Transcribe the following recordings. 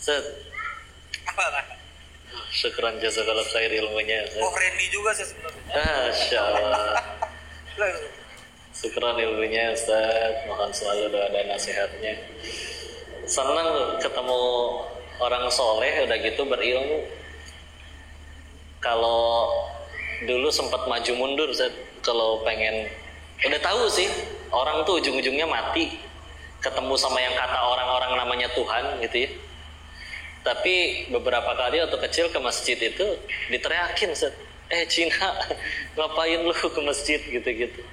Set. Syukran jazakallah khair ilmunya. Oh, Randy juga sih sebenarnya. Masya Allah. Syukran ilmunya Ustaz. Mohon selalu doa dan nasihatnya. Senang ketemu orang soleh udah gitu berilmu. Kalau dulu sempat maju mundur Ustaz, kalau pengen udah tahu sih orang tuh ujung-ujungnya mati ketemu sama yang kata orang-orang namanya Tuhan gitu ya. Tapi beberapa kali waktu kecil ke masjid itu diteriakin Ustaz, Cina ngapain lu ke masjid gitu-gitu.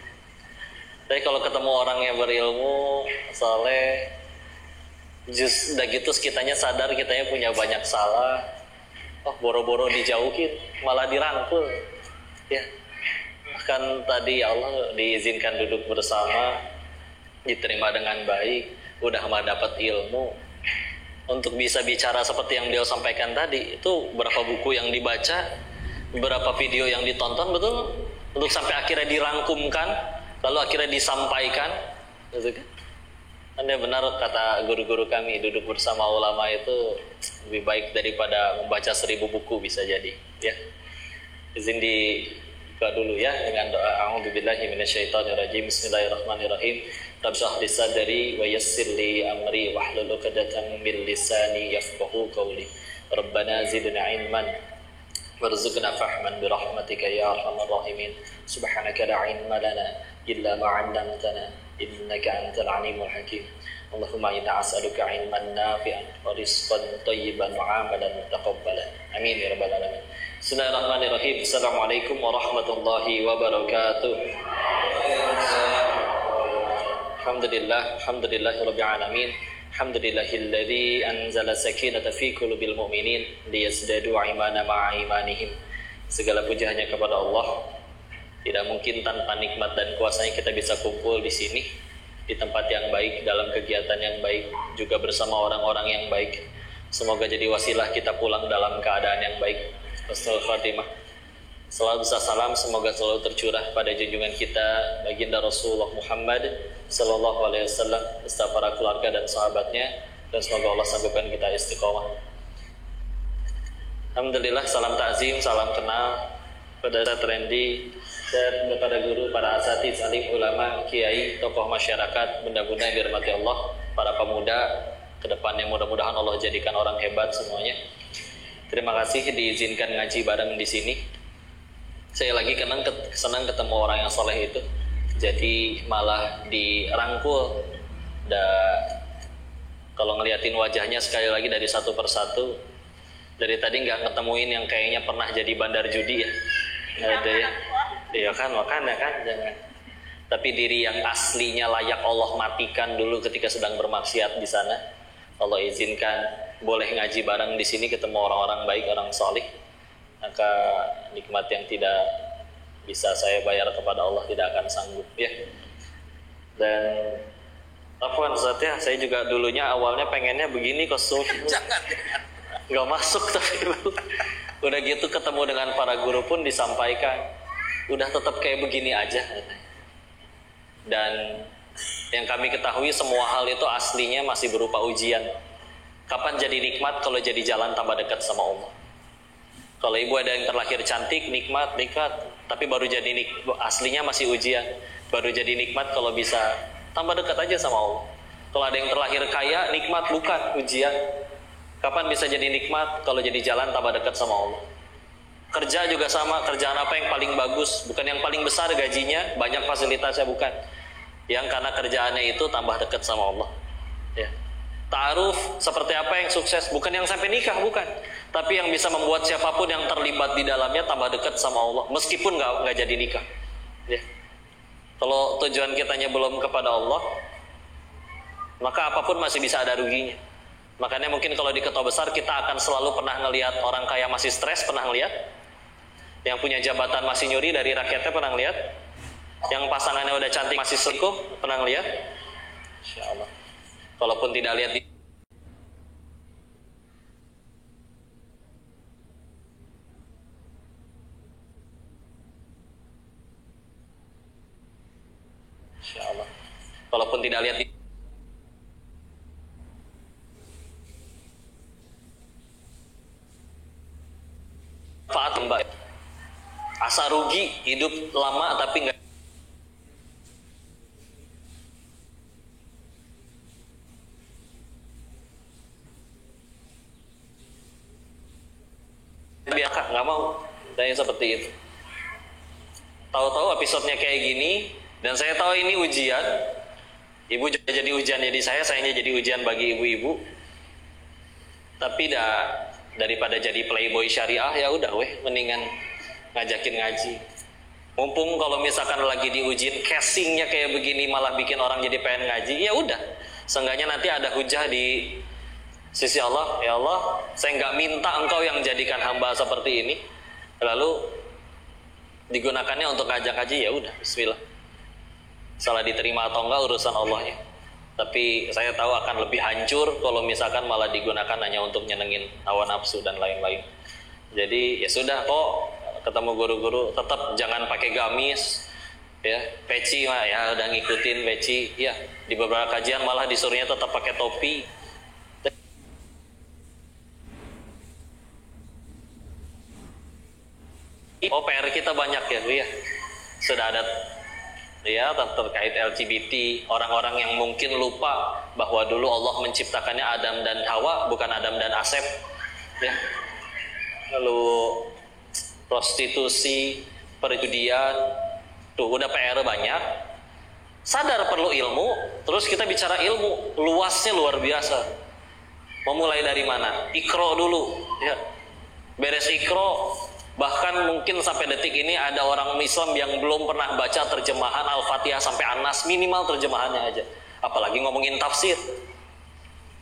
Tapi kalau ketemu orang yang berilmu soleh, udah gitu kitanya sadar kitanya punya banyak salah, boro-boro dijauhin malah dirangkul ya. Bahkan tadi ya Allah diizinkan duduk bersama, diterima dengan baik, udah mah dapat ilmu untuk bisa bicara seperti yang dia sampaikan tadi. Itu berapa buku yang dibaca, berapa video yang ditonton, betul, untuk sampai akhirnya dirangkumkan lalu akhirnya disampaikan gitu kan. Anda benar kata guru-guru kami, duduk bersama ulama itu lebih baik daripada membaca 1000 buku bisa jadi ya. Izin dibuka dulu ya dengan doa a'udzubillahi minasyaitonirrajim. Bismillahirrahmanirrahim. Rabb shrah li sadri wa yassir li amri wahlul 'uqdatam min lisani yafqahu qawli. Rabbana zidna ilman warzuqna fahman bi rahmatika ya arhamar rahimin. Subhanaka la ilma lana illa ma 'allamtana innaka antal alimul hakim. Allahumma inna as'aluka ilman nafi'an wa rizqan thayyiban wa amalan mutaqabbalan. Amin ya rabbal alamin. Bismillahirrahmanirrahim. Assalamualaikum warahmatullahi wabarakatuh. Alhamdulillahirabbil alamin. Alhamdulillahilladzi anzala sakinata fi qulubil mu'minin liyazdadu imanan ma'a imanihim. Segala puji hanya kepada Allah. Tidak mungkin tanpa nikmat dan kuasanya kita bisa kumpul di sini, di tempat yang baik, dalam kegiatan yang baik, juga bersama orang-orang yang baik. Semoga jadi wasilah kita pulang dalam keadaan yang baik. Husnul Khatimah. Selalu besar salam semoga selalu tercurah pada junjungan kita baginda Rasulullah Muhammad sallallahu alaihi wasallam beserta para keluarga dan sahabatnya, dan semoga Allah sanggupkan kita istiqomah. Alhamdulillah, salam takzim, salam kenal pada Randy dan kepada guru, para asatidz, alim, ulama, kiai, tokoh masyarakat, benda-benda yang dirahmati Allah, para pemuda kedepannya mudah-mudahan Allah jadikan orang hebat semuanya. Terima kasih diizinkan ngaji bareng di sini. Saya lagi senang ketemu orang yang soleh itu. Jadi malah dirangkul. Kalau ngeliatin wajahnya sekali lagi dari satu persatu. Dari tadi nggak ketemuin yang kayaknya pernah jadi bandar judi ya. Nggak ada ya. Iya kan, makanya kan jangan. Tapi diri yang aslinya layak Allah matikan dulu ketika sedang bermaksiat di sana. Allah izinkan boleh ngaji bareng di sini, ketemu orang-orang baik, orang solih. Maka nikmat yang tidak bisa saya bayar kepada Allah tidak akan sanggup ya. Dan afwan Ustaz ya, saya juga dulunya awalnya pengennya begini kostum. Jangan. Nggak masuk, tapi udah gitu ketemu dengan para guru pun disampaikan udah tetap kayak begini aja. Dan yang kami ketahui semua hal itu aslinya masih berupa ujian. Kapan jadi nikmat? Kalau jadi jalan tambah dekat sama Allah. Kalau ibu ada yang terlahir cantik, nikmat, tapi baru jadi aslinya masih ujian. Baru jadi nikmat kalau bisa tambah dekat aja sama Allah. Kalau ada yang terlahir kaya, nikmat, bukan ujian. Kapan bisa jadi nikmat? Kalau jadi jalan tambah dekat sama Allah. Kerja juga sama, kerjaan apa yang paling bagus? Bukan yang paling besar gajinya, banyak fasilitasnya, bukan. Yang karena kerjaannya itu tambah dekat sama Allah. Ya. Ta'aruf seperti apa yang sukses? Bukan yang sampai nikah, bukan. Tapi yang bisa membuat siapapun yang terlibat di dalamnya tambah dekat sama Allah, meskipun nggak jadi nikah. Ya. Kalau tujuan kitanya belum kepada Allah, maka apapun masih bisa ada ruginya. Makanya mungkin kalau di Ketua Besar kita akan selalu pernah ngelihat orang kaya masih stres, pernah ngelihat? Yang punya jabatan masih nyuri dari rakyatnya, pernah ngelihat? Yang pasangannya udah cantik masih selingkuh, pernah ngelihat? Insyaallah. Kalaupun tidak lihat di Insyaallah. Kalaupun tidak lihat di hamba. Asa rugi hidup lama tapi nggak biar nggak mau. Saya seperti itu. Tahu-tahu episodenya kayak gini, dan saya tahu ini ujian. Ibu juga jadi ujian jadi saya jadi ujian bagi ibu-ibu. Tapi daripada jadi playboy syariah, ya udah mendingan ngajakin ngaji. Mumpung kalau misalkan lagi diujiin casingnya kayak begini malah bikin orang jadi pengen ngaji, ya udah. Seenggaknya nanti ada hujah di sisi Allah. Ya Allah, saya nggak minta engkau yang jadikan hamba seperti ini, lalu digunakannya untuk ngajak haji, ya udah, bismillah. Salah diterima atau enggak urusan Allah ya. Tapi saya tahu akan lebih hancur kalau misalkan malah digunakan hanya untuk nyenengin hawa nafsu dan lain-lain. Jadi ya sudah kok, ketemu guru-guru tetap jangan pakai gamis, ya peci mah ya udah ngikutin peci. Ya di beberapa kajian malah disuruhnya tetap pakai topi. Oh PR kita banyak ya Bu ya. Sudah ada ya terkait LGBT, orang-orang yang mungkin lupa bahwa dulu Allah menciptakannya Adam dan Hawa, bukan Adam dan Asep ya. Lalu prostitusi, perjudian, tuh udah PR banyak. Sadar perlu ilmu, terus kita bicara ilmu, luasnya luar biasa. Memulai dari mana? Iqra dulu ya. Beres Iqra, bahkan mungkin sampai detik ini ada orang Islam yang belum pernah baca terjemahan Al-Fatihah sampai An-Nas, minimal terjemahannya aja. Apalagi ngomongin tafsir.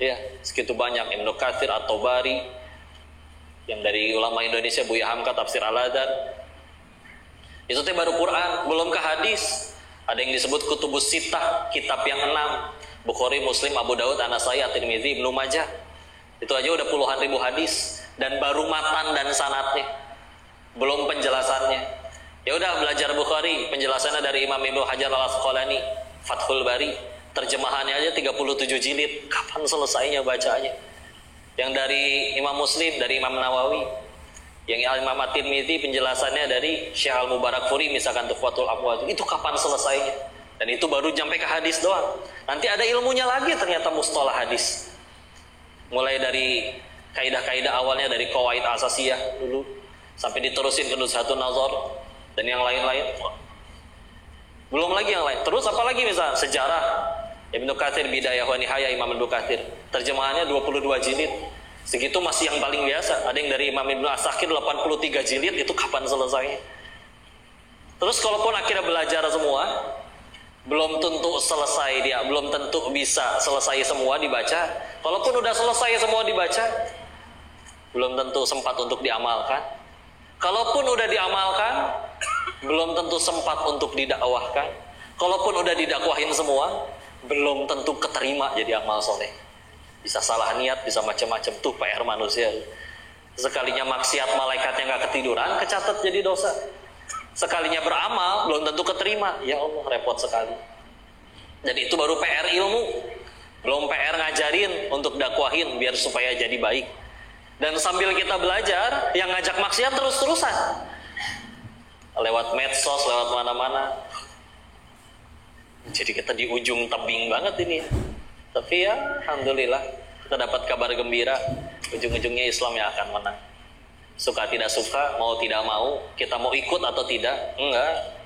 Ya, segitu banyak Ibnu Katsir atau Bari, yang dari ulama Indonesia Buya Hamka tafsir Al-Adhan. Itu teh baru Quran, belum ke hadis. Ada yang disebut Kutubus Sittah, kitab yang 6. Bukhari, Muslim, Abu Daud, An-Nasai, At-Tirmidzi, Ibnu Majah. Itu aja udah puluhan ribu hadis, dan baru matan dan sanadnya. Belum penjelasannya. Ya udah belajar Bukhari, penjelasannya dari Imam Ibnu Hajar Al-Asqalani, Fathul Bari, terjemahannya aja 37 jilid. Kapan selesainya bacanya? Yang dari Imam Muslim, dari Imam Nawawi, yang Imam At-Tirmidzi penjelasannya dari Syekh Al-Mubarakfuri, misalkan Tuhfatul Afwad, itu kapan selesainya? Dan itu baru sampai ke hadis doang. Nanti ada ilmunya lagi ternyata mustalah hadis. Mulai dari kaidah-kaidah awalnya dari qawaid asasiyah dulu, sampai diterusin ke Nuzhatun Nazar dan yang lain-lain. Belum lagi yang lain. Terus apalagi misalnya sejarah Ibnu Katsir Bidayah wa Nihayah Imam Ibnu Katsir, terjemahannya 22 jilid. Segitu masih yang paling biasa. Ada yang dari Imam Ibnu Asakir 83 jilid, itu kapan selesainya? Terus kalaupun akhirnya belajar semua, belum tentu selesai dia, belum tentu bisa selesai semua dibaca. Kalaupun udah selesai semua dibaca, belum tentu sempat untuk diamalkan. Kalaupun udah diamalkan, belum tentu sempat untuk didakwahkan. Kalaupun udah didakwahin semua, belum tentu keterima jadi amal soleh. Bisa salah niat, bisa macam-macam. Tuh PR manusia. Sekalinya maksiat malaikatnya nggak ketiduran, kecatat jadi dosa. Sekalinya beramal, belum tentu keterima. Ya Allah, repot sekali. Dan itu baru PR ilmu. Belum PR ngajarin untuk dakwahin biar supaya jadi baik. Dan sambil kita belajar, yang ngajak maksiat terus-terusan. Lewat medsos, lewat mana-mana. Jadi kita di ujung tebing banget ini. Tapi ya, alhamdulillah, kita dapat kabar gembira. Ujung-ujungnya Islam yang akan menang. Suka tidak suka, mau tidak mau, kita mau ikut atau tidak, enggak.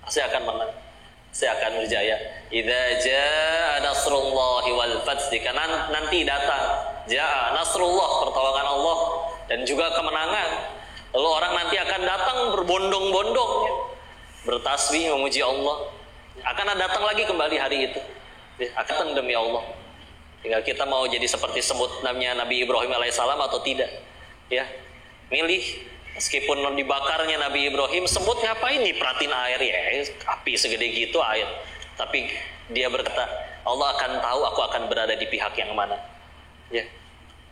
Pasti akan menang. Saya akan berjaya. Idza jaa nasrullahi wal fath, jika nanti datang jaa nasrullah, pertolongan Allah dan juga kemenangan, lalu orang nanti akan datang berbondong-bondong bertasbih memuji Allah. Akan datang lagi kembali hari itu. Akan demi Allah. Tinggal kita mau jadi seperti sebut namanya Nabi Ibrahim alaihissalam atau tidak. Ya, milih. Meskipun dibakarnya Nabi Ibrahim, semut ngapain perhatiin air ya, api segede gitu air. Tapi dia berkata, Allah akan tahu aku akan berada di pihak yang mana. Ya.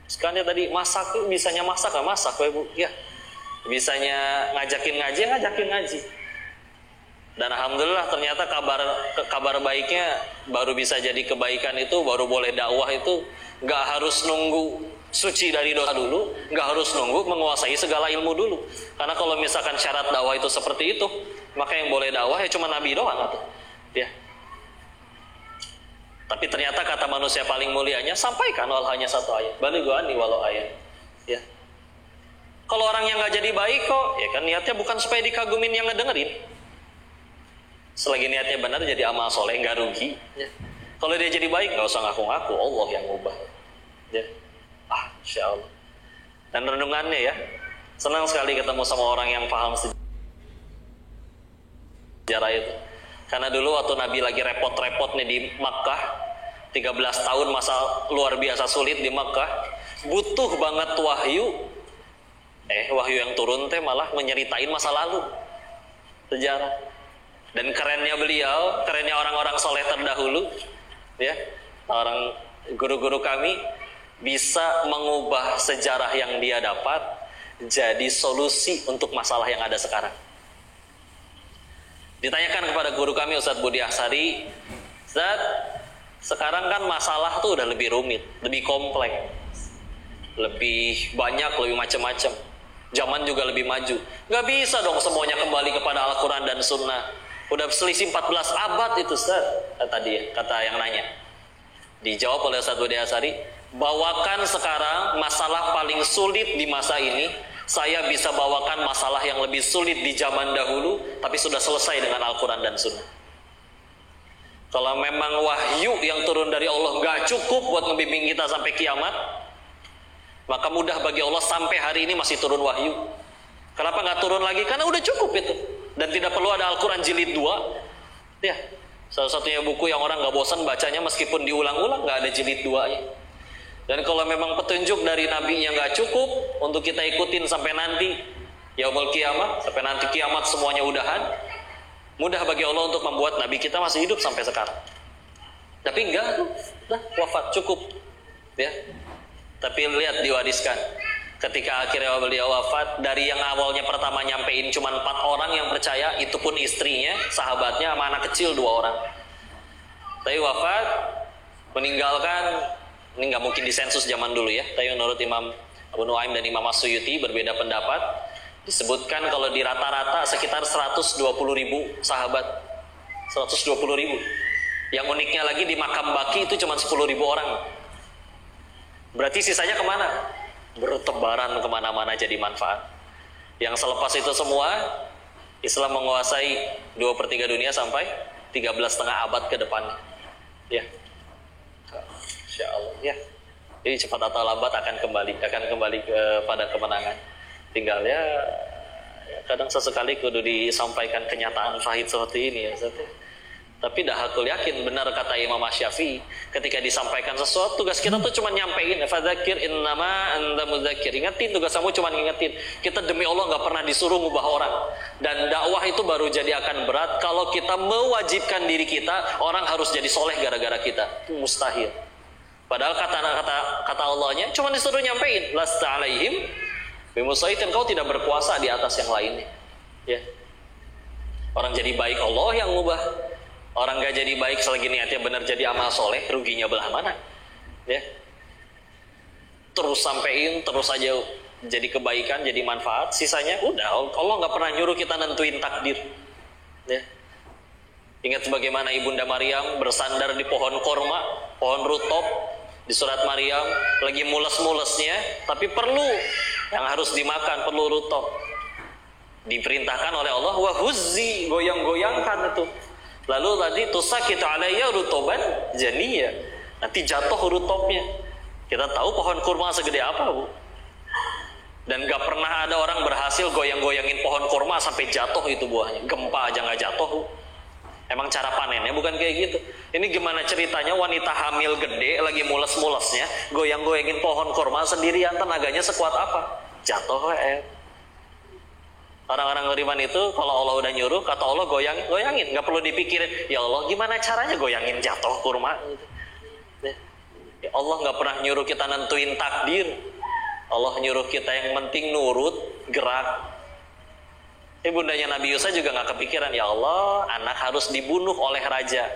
Sekarang tadi masak, bisanya masak nggak masak, Bu? Ya. Bisanya ngajakin ngaji. Dan alhamdulillah ternyata kabar baiknya baru bisa jadi kebaikan itu, baru boleh dakwah itu Nggak harus nunggu suci dari dosa dulu, nggak harus nunggu menguasai segala ilmu dulu. Karena kalau misalkan syarat dakwah itu seperti itu, maka yang boleh dakwah ya cuma Nabi doang atau ya. Tapi ternyata kata manusia paling mulianya, sampaikan walau hanya satu ayat, balighu anni walau ayat. Ya. Kalau orang yang nggak jadi baik kok, ya kan niatnya bukan supaya dikagumin yang ngedengerin. Selagi niatnya benar jadi amal soleh, nggak rugi. Ya. Kalau dia jadi baik, nggak usah ngaku-ngaku, Allah yang ngubah. Ya. Insya Allah. Dan renungannya ya, senang sekali ketemu sama orang yang paham sejarah itu. Karena dulu waktu Nabi lagi repot-repotnya di Makkah, 13 tahun masa luar biasa sulit di Makkah, butuh banget wahyu. Wahyu yang turun teh malah menyeritain masa lalu, sejarah. Dan kerennya beliau, kerennya orang-orang soleh terdahulu, ya, orang guru-guru kami bisa mengubah sejarah yang dia dapat jadi solusi untuk masalah yang ada sekarang. Ditanyakan kepada guru kami Ustadz Budi Ahsari, Ustadz, sekarang kan masalah tuh udah lebih rumit, lebih kompleks, lebih banyak, lebih macam-macam. Zaman juga lebih maju. Gak bisa dong semuanya kembali kepada Al-Quran dan Sunnah. Udah selisih 14 abad itu Ustadz, tadi ya, kata yang nanya. Dijawab oleh Ustadz Budi Ahsari, bawakan sekarang masalah paling sulit di masa ini. Saya bisa bawakan masalah yang lebih sulit di zaman dahulu, tapi sudah selesai dengan Al-Quran dan Sunnah. Kalau memang wahyu yang turun dari Allah gak cukup buat ngebimbing kita sampai kiamat, maka mudah bagi Allah sampai hari ini masih turun wahyu. Kenapa gak turun lagi? Karena udah cukup itu. Dan tidak perlu ada Al-Quran jilid 2. Ya, salah satunya buku yang orang gak bosan bacanya meskipun diulang-ulang, gak ada jilid 2-nya. Dan kalau memang petunjuk dari Nabi yang gak cukup untuk kita ikutin sampai nanti yaumul kiamat, sampai nanti kiamat semuanya udahan, mudah bagi Allah untuk membuat Nabi kita masih hidup sampai sekarang. Tapi enggak tuh, wafat cukup, ya. Tapi lihat diwariskan, ketika akhirnya beliau wafat, dari yang awalnya pertama nyampein cuma 4 orang yang percaya, itu pun istrinya, sahabatnya, sama anak kecil 2 orang. Tapi wafat, meninggalkan. Ini nggak mungkin disensus zaman dulu ya. Tapi menurut Imam Abu Nuaim dan Imam As-Suyuti berbeda pendapat. Disebutkan kalau di rata-rata sekitar 120.000 sahabat. 120.000. Yang uniknya lagi di makam baki itu cuma 10.000 orang. Berarti sisanya kemana? Bertebaran kemana-mana jadi manfaat. Yang selepas itu semua, Islam menguasai 2/3 dunia sampai 13,5 abad ke depan. Ya. Insya Allah ya. Jadi cepat atau lambat akan kembali kepada kemenangan. Tinggal ya kadang sesekali kudu disampaikan kenyataan pahit seperti ini ya. Tapi dah hakul yakin benar kata Imam Syafi'i, ketika disampaikan sesuatu tugas kita tuh cuma nyampein, fadzakir innama anta mudzakir. Ingetin, tugas kamu cuma ngingetin. Kita demi Allah nggak pernah disuruh ngubah orang. Dan dakwah itu baru jadi akan berat kalau kita mewajibkan diri kita orang harus jadi soleh gara-gara kita. Itu mustahil. Padahal kata Allahnya cuma disuruh nyampein, lasta alaihim bimusaitin, kau tidak berkuasa di atas yang lainnya. Ya. Orang jadi baik Allah yang ngubah. Orang gak jadi baik selagi niatnya benar jadi amal soleh, ruginya belah mana? Ya. Terus sampein, terus aja jadi kebaikan, jadi manfaat. Sisanya udah, Allah nggak pernah nyuruh kita nentuin takdir. Ya. Ingat bagaimana Ibunda Maryam bersandar di pohon korma, pohon rutop. Di surat Maryam lagi mules-mulesnya, tapi perlu yang harus dimakan, perlu rutop. Diperintahkan oleh Allah, wahuzzi, goyang-goyangkan itu. Lalu tadi tusakitu alayya rutoban janiyya, nanti jatuh rutopnya. Kita tahu pohon kurma segede apa, Bu. Dan gak pernah ada orang berhasil goyang-goyangin pohon kurma sampai jatuh itu buahnya. Gempa aja gak jatuh, Bu. Emang cara panennya bukan kayak gitu. Ini gimana ceritanya wanita hamil gede lagi mules-mulesnya goyang-goyangin pohon kurma sendirian, tenaganya sekuat apa? Jatuh Orang-orang beriman itu kalau Allah udah nyuruh, kata Allah goyangin, nggak perlu dipikirin. Ya Allah, gimana caranya goyangin jatuh kurma? Ya Allah nggak pernah nyuruh kita nentuin takdir. Allah nyuruh kita yang penting nurut, gerak. Ibundanya Nabi Yusuf juga nggak kepikiran, ya Allah, anak harus dibunuh oleh raja.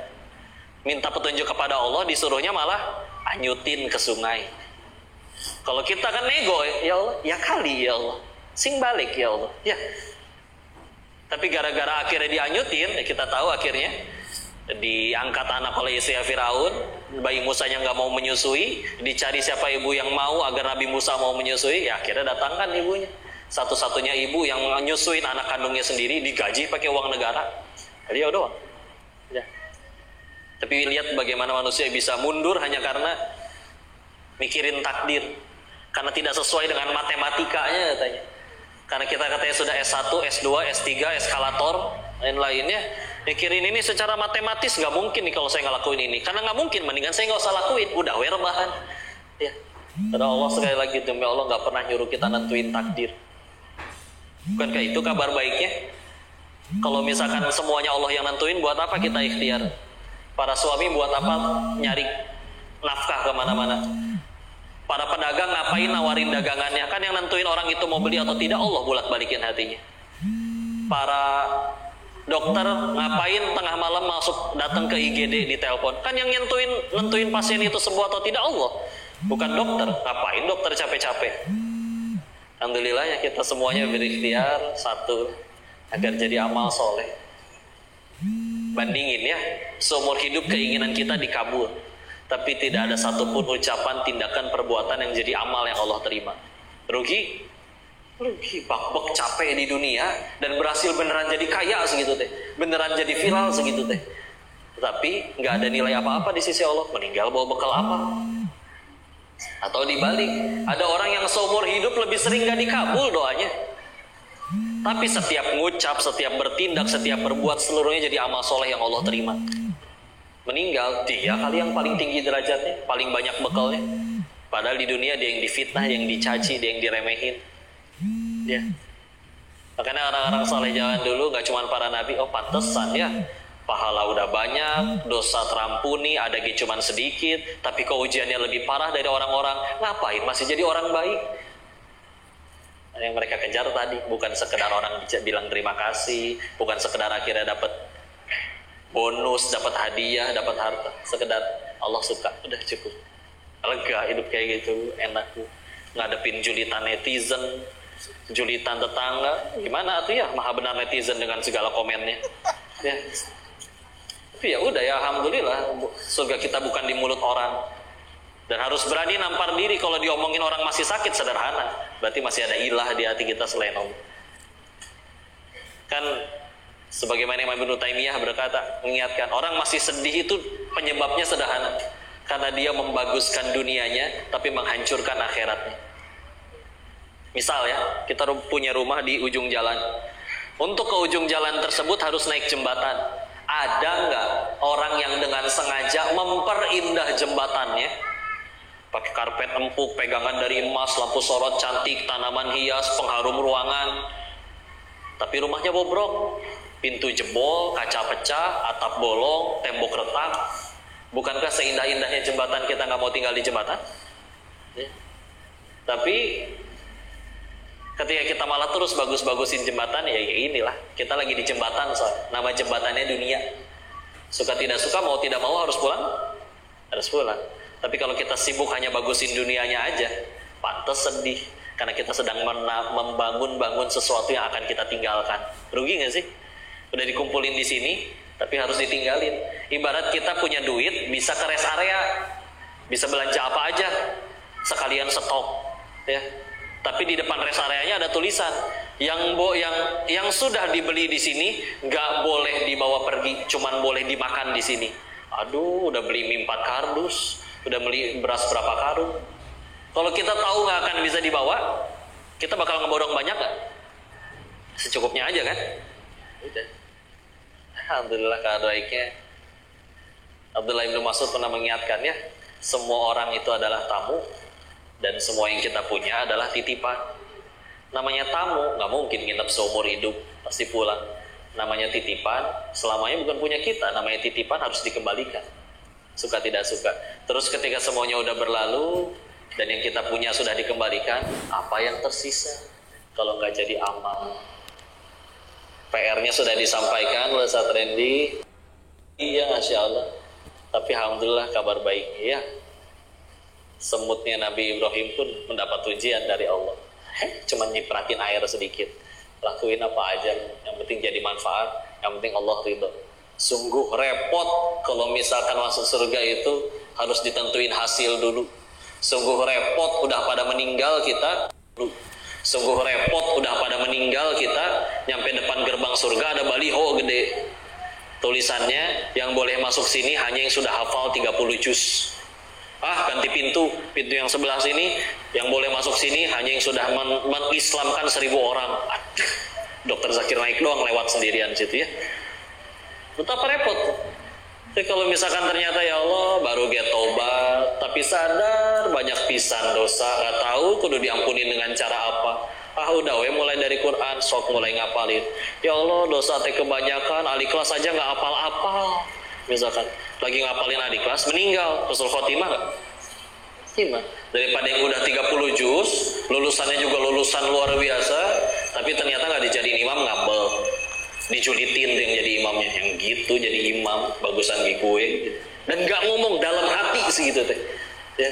Minta petunjuk kepada Allah, disuruhnya malah anyutin ke sungai. Kalau kita kan nego, ya Allah, ya kali ya Allah, sing balik ya Allah, ya. Tapi gara-gara akhirnya dianyutin, kita tahu akhirnya diangkat anak oleh istri Firaun, bayi Musanya nggak mau menyusui, dicari siapa ibu yang mau agar Nabi Musa mau menyusui, ya akhirnya datangkan ibunya. Satu-satunya ibu yang nyusuin anak kandungnya sendiri, digaji pakai uang negara, dia doang. Ya. Tapi lihat bagaimana manusia bisa mundur hanya karena mikirin takdir, karena tidak sesuai dengan matematikanya katanya. Karena kita katanya sudah S1, S2, S3, eskalator, lain-lainnya, mikirin ini secara matematis nggak mungkin nih kalau saya ngelakuin ini. Karena nggak mungkin, mendingan saya nggak usah lakuin, udah rebahan. Ya. Karena Allah sekali lagi, demi Allah nggak pernah nyuruh kita nentuin takdir. Bukankah itu kabar baiknya? Kalau misalkan semuanya Allah yang nentuin, buat apa kita ikhtiar? Para suami buat apa nyari nafkah kemana-mana? Para pedagang ngapain nawarin dagangannya? Kan yang nentuin orang itu mau beli atau tidak Allah bolak-balikin hatinya. Para dokter ngapain tengah malam masuk datang ke IGD di telepon? Kan yang nentuin pasien itu sembuh atau tidak Allah, bukan dokter. Ngapain dokter capek-capek? Alhamdulillahnya kita semuanya berikhtiar satu agar jadi amal soleh. Bandingin ya, seumur hidup keinginan kita dikabul, tapi tidak ada satupun ucapan, tindakan, perbuatan yang jadi amal yang Allah terima. Rugi, bak-bak capek di dunia dan berhasil beneran jadi kaya segitu teh, beneran jadi viral segitu teh. Tapi nggak ada nilai apa-apa di sisi Allah, meninggal bawa bekal apa? Atau dibalik, ada orang yang seumur hidup lebih sering gak dikabul doanya, tapi setiap ngucap, setiap bertindak, setiap berbuat, seluruhnya jadi amal soleh yang Allah terima. Meninggal, dia kali yang paling tinggi derajatnya, paling banyak bekalnya. Padahal di dunia dia yang difitnah, yang dicaci, dia yang diremehin. Ya. Makanya orang-orang soleh zaman dulu gak cuma para nabi, oh pantesan ya, pahala udah banyak, dosa terampuni, ada cuma sedikit, tapi kok ujiannya lebih parah dari orang-orang, ngapain masih jadi orang baik? Yang mereka kejar tadi bukan sekedar orang bilang terima kasih, bukan sekedar akhirnya dapat bonus, dapat hadiah, dapat harta, sekedar Allah suka, udah cukup, lega hidup kayak gitu, enak ngadepin julitan netizen, julitan tetangga, gimana tuh ya, maha benar netizen dengan segala komennya, ya. Tapi ya udah ya, alhamdulillah surga kita bukan di mulut orang. Dan harus berani nampar diri. Kalau diomongin orang masih sakit, sederhana, berarti masih ada ilah di hati kita selain Allah. Kan sebagaimana Imam Ibnu Taimiyah berkata, mengingatkan orang masih sedih itu penyebabnya sederhana, karena dia membaguskan dunianya tapi menghancurkan akhiratnya. Misal ya, kita punya rumah di ujung jalan. Untuk ke ujung jalan tersebut harus naik jembatan. Ada nggak orang yang dengan sengaja memperindah jembatannya, pakai karpet empuk, pegangan dari emas, lampu sorot cantik, tanaman hias, pengharum ruangan, tapi rumahnya bobrok, pintu jebol, kaca pecah, atap bolong, tembok retak? Bukankah seindah-indahnya jembatan kita nggak mau tinggal di jembatan? Ya. Tapi ketika kita malah terus bagus-bagusin jembatan, ya inilah, kita lagi di jembatan, nama jembatannya dunia. Suka tidak suka, mau tidak mau harus pulang. Harus pulang. Tapi kalau kita sibuk hanya bagusin dunianya aja, pantas sedih, karena kita sedang membangun sesuatu yang akan kita tinggalkan. Rugi gak sih? Udah dikumpulin di sini, tapi harus ditinggalin. Ibarat kita punya duit, bisa ke rest area, bisa belanja apa aja, sekalian stok, ya. Tapi di depan rest areanya ada tulisan, yang sudah dibeli di sini nggak boleh dibawa pergi, cuman boleh dimakan di sini. Aduh, udah beli mie 4 kardus, udah beli beras berapa karung. Kalau kita tahu nggak akan bisa dibawa, kita bakal ngebodong banyak nggak? Secukupnya aja kan? Udah. Alhamdulillah kabar baiknya. Abdullah bin Mas'ud pernah mengingatkan ya, semua orang itu adalah tamu. Dan semua yang kita punya adalah titipan. Namanya tamu, nggak mungkin nginep seumur hidup, pasti pulang. Namanya titipan, selamanya bukan punya kita. Namanya titipan harus dikembalikan, suka tidak suka. Terus ketika semuanya udah berlalu dan yang kita punya sudah dikembalikan, apa yang tersisa kalau nggak jadi amal? PR-nya sudah disampaikan oleh Ustaz Randy. Iya, Masya Allah. Tapi alhamdulillah kabar baiknya ya, Semutnya Nabi Ibrahim pun mendapat ujian dari Allah. Cuma nyipratin air sedikit, lakuin apa aja, yang penting jadi manfaat, yang penting Allah ridho. Sungguh repot kalau misalkan masuk surga itu harus ditentuin hasil dulu. Sungguh repot udah pada meninggal kita. Sungguh repot udah pada meninggal kita, nyampe depan gerbang surga ada baliho gede. Tulisannya yang boleh masuk sini hanya yang sudah hafal 30 juz. Ganti pintu yang sebelah sini, yang boleh masuk sini hanya yang sudah mengislamkan 1000 orang. Dokter Zakir Naik doang lewat sendirian situ ya. Betapa repot. Jadi kalau misalkan ternyata ya Allah baru get tobat, tapi sadar banyak pisan dosa, gak tahu kudu diampunin dengan cara apa. Udah mulai dari Quran, sok mulai ngapalin. Ya Allah dosa teh kebanyakan, ahli kelas aja gak apal-apal. Misalkan lagi ngapalin ahli kelas, meninggal, husnul khotimah gak? Khotimah. Daripada yang udah 30 juz, lulusannya juga lulusan luar biasa, tapi ternyata gak dijadiin imam, ngabel. Dijulitin yang jadi imamnya, yang gitu jadi imam, bagusan gue gitu. Dan gak ngomong dalam hati segitu teh ya.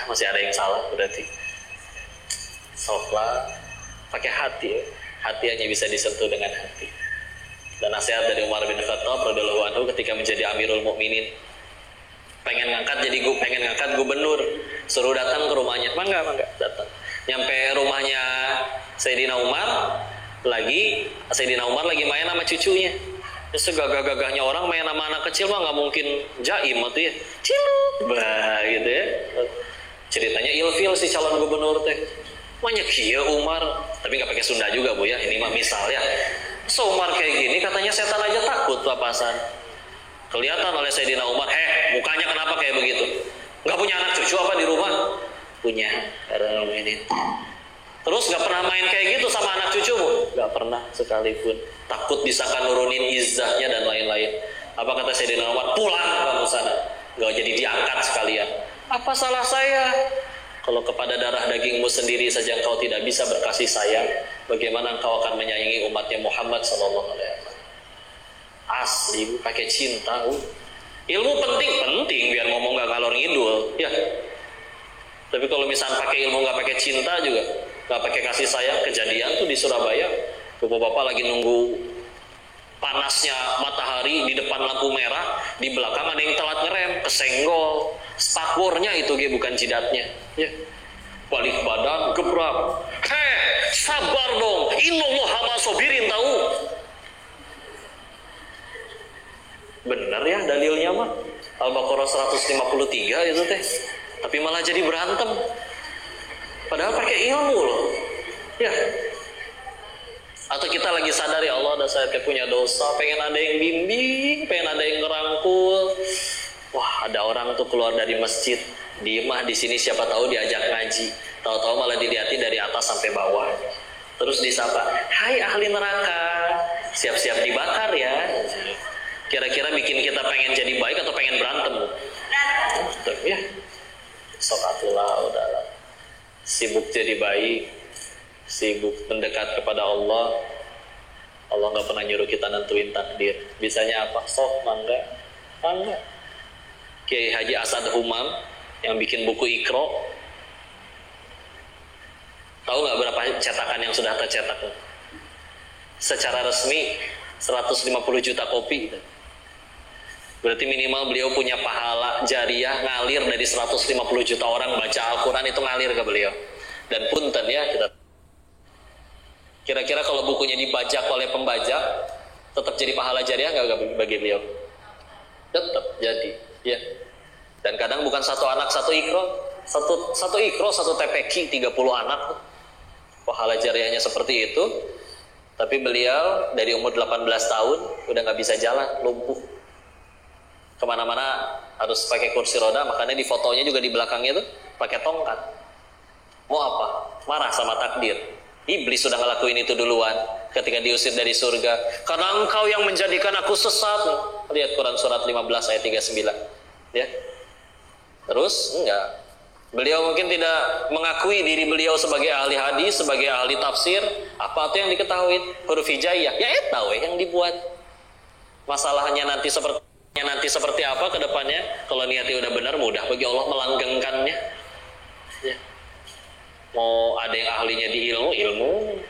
Masih ada yang salah berarti. Soklah pakai hati ya. Hati hanya bisa disentuh dengan hati. Dan nasihat dari Umar bin Khattab radhiyallahu anhu ketika menjadi Amirul Mukminin, pengen ngangkat gubernur, suruh datang ke rumahnya. Mangga datang. Nyampe rumahnya Sayyidina Umar, Sayyidina Umar lagi main sama cucunya. Segagah-gagahnya orang main sama anak kecil mah nggak mungkin jaim atau ya ciluk gitu ya. Ceritanya ilfil si calon gubernur teh banyak kia Umar, tapi nggak pakai Sunda juga Bu ya, ini mah misal ya. So Umar kayak gini katanya setan aja takut papasan. Kelihatan oleh Sayyidina Umar, mukanya kenapa kayak begitu? Nggak punya anak cucu apa di rumah? Punya, karena ini. Terus gak pernah main kayak gitu sama anak cucumu? Gak pernah sekalipun. Takut disangka nurunin izzahnya dan lain-lain. Apa kata Sayyidina Umar? Pulang kamu sana. Gak jadi diangkat sekalian. Apa salah saya? Kalau kepada darah dagingmu sendiri saja engkau tidak bisa berkasih sayang, bagaimana engkau akan menyayangi umatnya Muhammad sallallahu alaihi wasallam? Asli, pakai cinta. Ilmu penting biar ngomong gak ngalor ngidul. Ya. Tapi kalau misalnya pakai ilmu gak pakai cinta juga, gak pakai kasih sayang, kejadian tuh di Surabaya, bapak-bapak lagi nunggu panasnya matahari di depan lampu merah, di belakang ada yang telat ngerem, kesenggol, spakbornya itu bukan jidatnya, ya. Balik badan, gebrak, sabar dong, innallaha ma'as-sabirin tahu. Bener ya dalilnya mah, Al-Baqarah 153 itu teh. Tapi malah jadi berantem. Padahal pakai ilmu loh. Ya. Atau kita lagi sadar ya Allah, saya punya dosa, pengen ada yang bimbing, pengen ada yang ngerangkul. Wah, ada orang tuh keluar dari masjid, diem di sini siapa tahu diajak ngaji. Tahu-tahu malah dilihatin dari atas sampai bawah. Terus disapa, "Hai ahli neraka, siap-siap dibakar ya." Kira-kira bikin kita pengen jadi baik atau pengen berantem? Ya. Sokatullah udahlah. Sibuk jadi baik, sibuk mendekat kepada Allah. Allah nggak pernah nyuruh kita nentuin takdir. Bisanya apa? Sok mangga. Kiai Haji Asad Humam yang bikin buku Iqra, tahu nggak berapa cetakan yang sudah tercetak? Secara resmi 150 juta kopi. Berarti minimal beliau punya pahala jariah ngalir dari 150 juta orang baca Al-Quran itu ngalir ke beliau. Dan punten ya, kira-kira kalau bukunya dibajak oleh pembajak tetap jadi pahala jariah nggak bagi beliau? Tetap jadi ya. Dan kadang bukan satu anak satu Iqra, satu Iqra satu TPQ 30 anak pahala jariahnya seperti itu. Tapi beliau dari umur 18 tahun udah nggak bisa jalan, lumpuh. Kemana-mana harus pakai kursi roda, makanya di fotonya juga di belakangnya tuh pakai tongkat. Mau apa? Marah sama takdir. Iblis sudah ngelakuin itu duluan ketika diusir dari surga. Karena engkau yang menjadikan aku sesat. Lihat Quran surat 15 ayat 39. Ya. Terus enggak. Beliau mungkin tidak mengakui diri beliau sebagai ahli hadis, sebagai ahli tafsir. Apa itu yang diketahui? Huruf hijaiyah. Ya tahu yang dibuat. Masalahnya nanti seperti nanti seperti apa ke depannya, kalau niatnya udah benar, mudah bagi Allah melanggengkannya. Ya. Mau ada yang ahlinya di ilmu,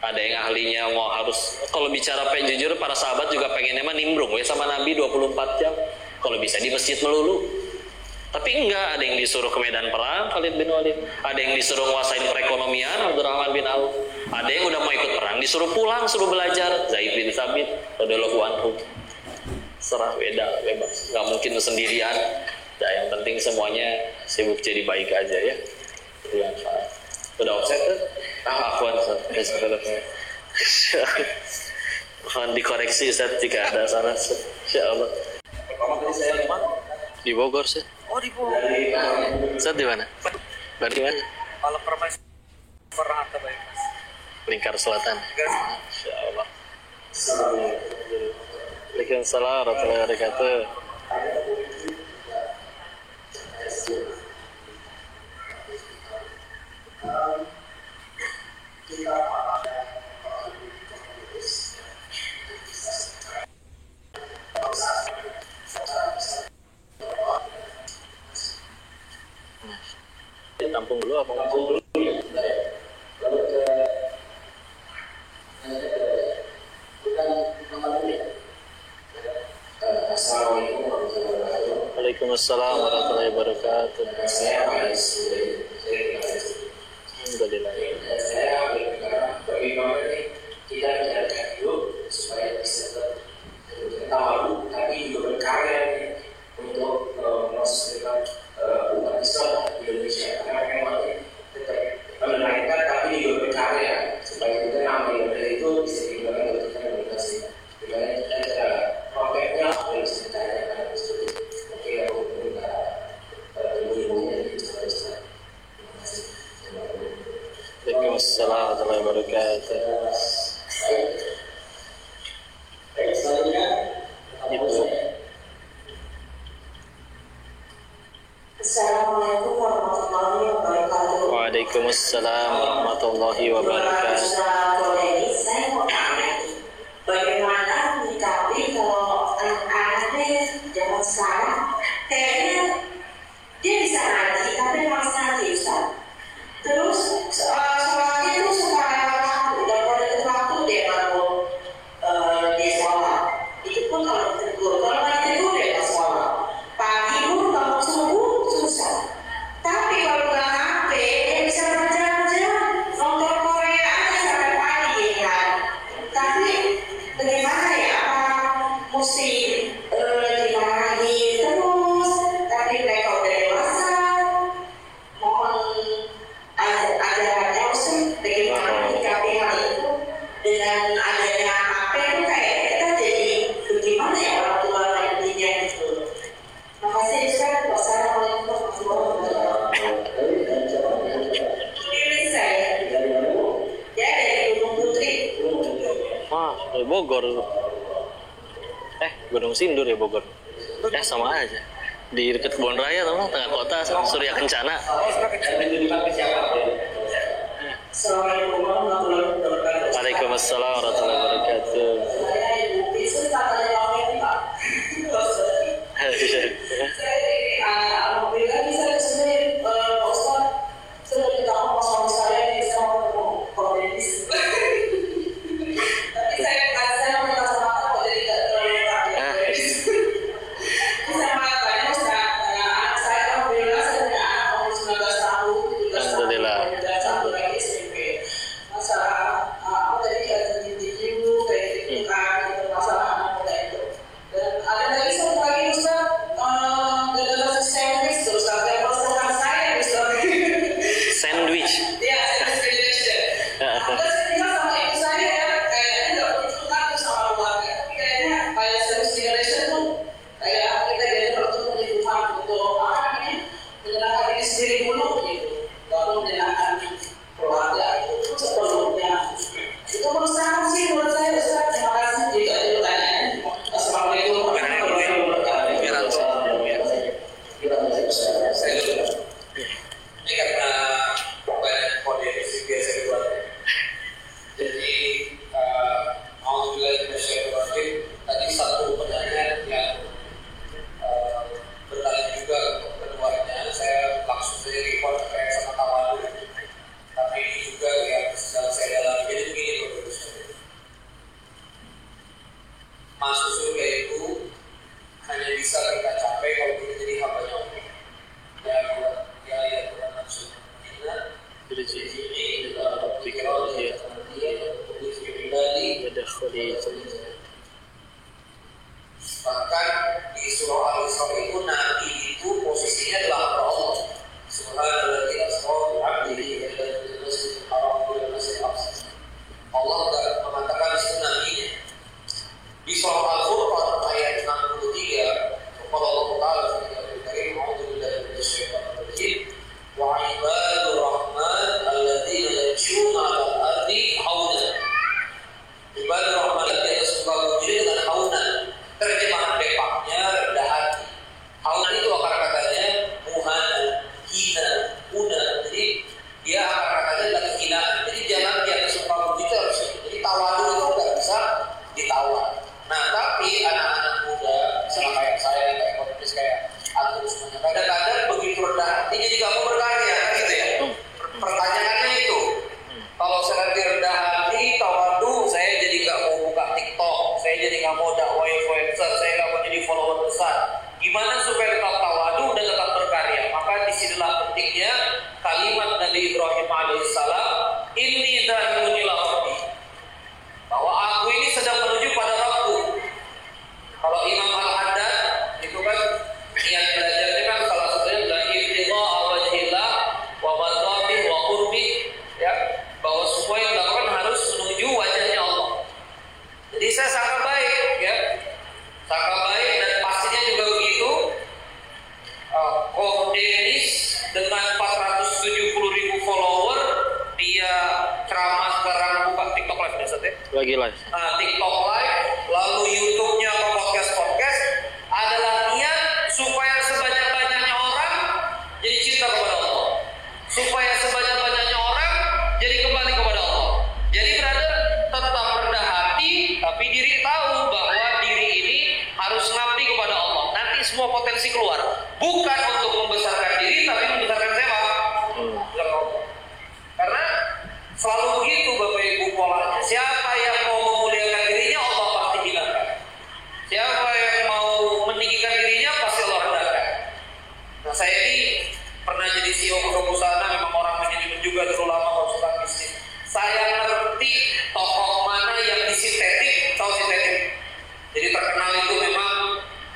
ada yang ahlinya mau harus, kalau bicara pengen jujur, para sahabat juga pengennya mah nimbrung ya sama Nabi 24 jam. Kalau bisa di masjid melulu. Tapi enggak, ada yang disuruh ke medan perang, Khalid bin Walid. Ada yang disuruh nguasain perekonomian, Abdurrahman bin Auf. Ada yang udah mau ikut perang, disuruh pulang, suruh belajar, Zaid bin Sabit, radhiyallahu anhu. Serah, beda, bebas. Nggak mungkin sendirian. Nah, yang penting semuanya sibuk jadi baik aja ya. Ya, udah offset tuh? Akuan, mohon dikoreksi Ustaz jika ada salah. Insya Allah. Pertama tadi saya di mana? Di Bogor sih. Oh, di Bogor. Ustaz di mana? Berarti mana? Malam Permais Harta Baik, Mas. Lingkar Selatan. Insya Allah. Waalaikumsalam warahmatullahi wabarakatuh. Tampung dulu apa ngomong dulu? Waalaikumsalam warahmatullahi wabarakatuh. Alhamdulillah. Kita menjalankan hidup supaya bisa tahu, tapi juga berkarya untuk menghasilkan umat Islam di Indonesia. Karena memang tetap menaikkan, tapi juga berkarya supaya kita nama ibadah itu bisa digunakan untuk kita demokrasi. Dimana kita ada prakteknya apa yang bisa kita tanyakan seperti oke, aku minta ibu-ibunya di Islam. Waalaikumsalam warahmatullahi wabarakatuh. Assalamualaikum warahmatullahi wabarakatuh. Waalaikumsalam warahmatullahi wabarakatuh. Saya mau tanya, bagaimana menyikapi kalau anak-anaknya zaman sekarang kayaknya dia bisa ngaji tapi malas ngaji, Ustaz. Terus sholatnya itu suka waktu, dan pada waktu dia mau dia sholat. Itu pun kalau ditegur, kalau nggak ditegur dia nggak sholat. Pagi pun bangun subuh susah. Tapi kalau nggak HP, dia bisa berjalan-jalan nonton Korea aja sampai pagi kan. Tapi bagaimana ya? Apa mesti dimarahi terus? Tapi mereka udah dewasa. Mohon ajarannya Ustaz, bagaimana menyikapi hal itu dengan adanya HP itu kayak kita jadi bagaimana ya orang tua nantinya gitu. Makasih Ustaz. Wassalamualaikum warahmatullahi wabarakatuh. Ini saya ya dari Gunung Putri. Wah, dari Bogor. Gunung Sindur ya Bogor. Sama aja. Di dekat Kebun Raya tuh, tengah kota, Surya Kencana. Assalamualaikum warahmatullahi wabarakatuh. Waalaikumsalam warahmatullahi wabarakatuh. Saya Ibu Bisu, katanya Bang Edi, Pak. Alhamdulillah bisa kesini, Pak Ustaz. Saya minta maaf sama saya di sama komedis. Tapi saya mau kacamata kok jadi tidak terlalu rakyat. Sama tanya Ustaz, anak saya alhamdulillah saya punya anak umur 19 tahun, 17 tahun, Alhamdulillah. dan satu lagi SMP. Masalah apa tadi ada dulu kayak gitu kan, itu masalah anak muda itu. Dan ada lagi satu lagi Ustaz, generasi sandwich terus sampai masalah saya Ustaz. Sandwich. Ya, sandwich generation. Terus kita sama ibu saya ya, kayaknya nggak begitu takut sama keluarga. Kayaknya kayak sandwich generation tuh kayak kita jadi bertumbuh di rumah untuk apa namanya, menyenangkan diri sendiri dulu gitu, baru menyenangkan keluarga itu sebelumnya. Itu berusaha sih menurut saya Ustaz. Terima kasih jika ada pertanyaan. Assalamualaikum warahmatullahi wabarakatuh. Ini karena banyak kondisi biasa dibuat. Jadi, alhamdulillah tadi satu pertanyaan yang Bahkan di surah Al-Isra itu Nabi itu posisinya adalah Allah. Subhanallah asra bi 'abdihi ila al-masjidil haram ila al-masjidil aqsa. Allah mengatakan di situ nabinya. Di surah Al-Furqan ayat 63, Allah Taala berfirman, "A'udzu billahi minasyaitonir rajim. Wa 'ibadur rahman alladziina yamshuna 'alal ardi haunan." Ibadur rahman yang suka berdiri dengan haunan. Terjemahan bebasnya rendah hati. Haunan itu akar katanya muhanan, hina, una. Jadi dia akar katanya adalah kehinaan. Jadi jalan yang suka begitu harus. Jadi tawadu itu nggak bisa ditawar. Nah, tapi anak-anak muda, misalnya kayak saya, kayak komunis, kayak antum semuanya, kadang-kadang begitu rendah hati jadi nggak mau berkarya, gitu ya. Pertanyaannya itu, kalau saya lagi rendah hati, tawadu, saya jadi nggak mau buka TikTok, saya jadi nggak mau dakwah influencer, saya nggak mau jadi follower besar. Gimana supaya tetap tawadu dan tetap berkarya? Maka disinilah pentingnya kalimat Nabi Ibrahim alaihissalam, "Inni dzahibun ila rabbi." Bahwa aku ini sedang menuju pada Rabbku. Kalau Imam Al-Haddad itu kan niat belajarnya kan salah satunya adalah ibtigha wajhillah wa madhamih wa qurbi, ya, bahwa semua yang dilakukan harus menuju wajahnya Allah. Jadi saya sangat baik, ya, sangat baik dan pastinya juga begitu. Koh Denis dengan 470.000 follower, dia ceramah sekarang buka TikTok live biasanya. Lagi live. TikTok live, lalu YouTube-nya atau podcast adalah niat supaya sebanyak-banyaknya orang jadi cinta kepada Allah, supaya sebanyak-banyaknya orang jadi kembali kepada Allah. Jadi brother, tetap rendah hati, tapi diri tahu bahwa diri ini harus ngabdi kepada Allah. Nanti semua potensi keluar, bukan untuk membesarkan diri, tapi membesarkan siapa? Karena selalu begitu Bapak Ibu polanya. Siapa yang mau memuliakan dirinya, Allah pasti hilangkan. Siapa yang mau meninggikan dirinya, pasti Allah rendahkan. Nah, saya ini pernah jadi CEO perusahaan, memang orang manajemen juga, terutama konsultan bisnis. Saya ngerti tokoh mana yang disintetik, tahu sintetik. Jadi terkenal itu memang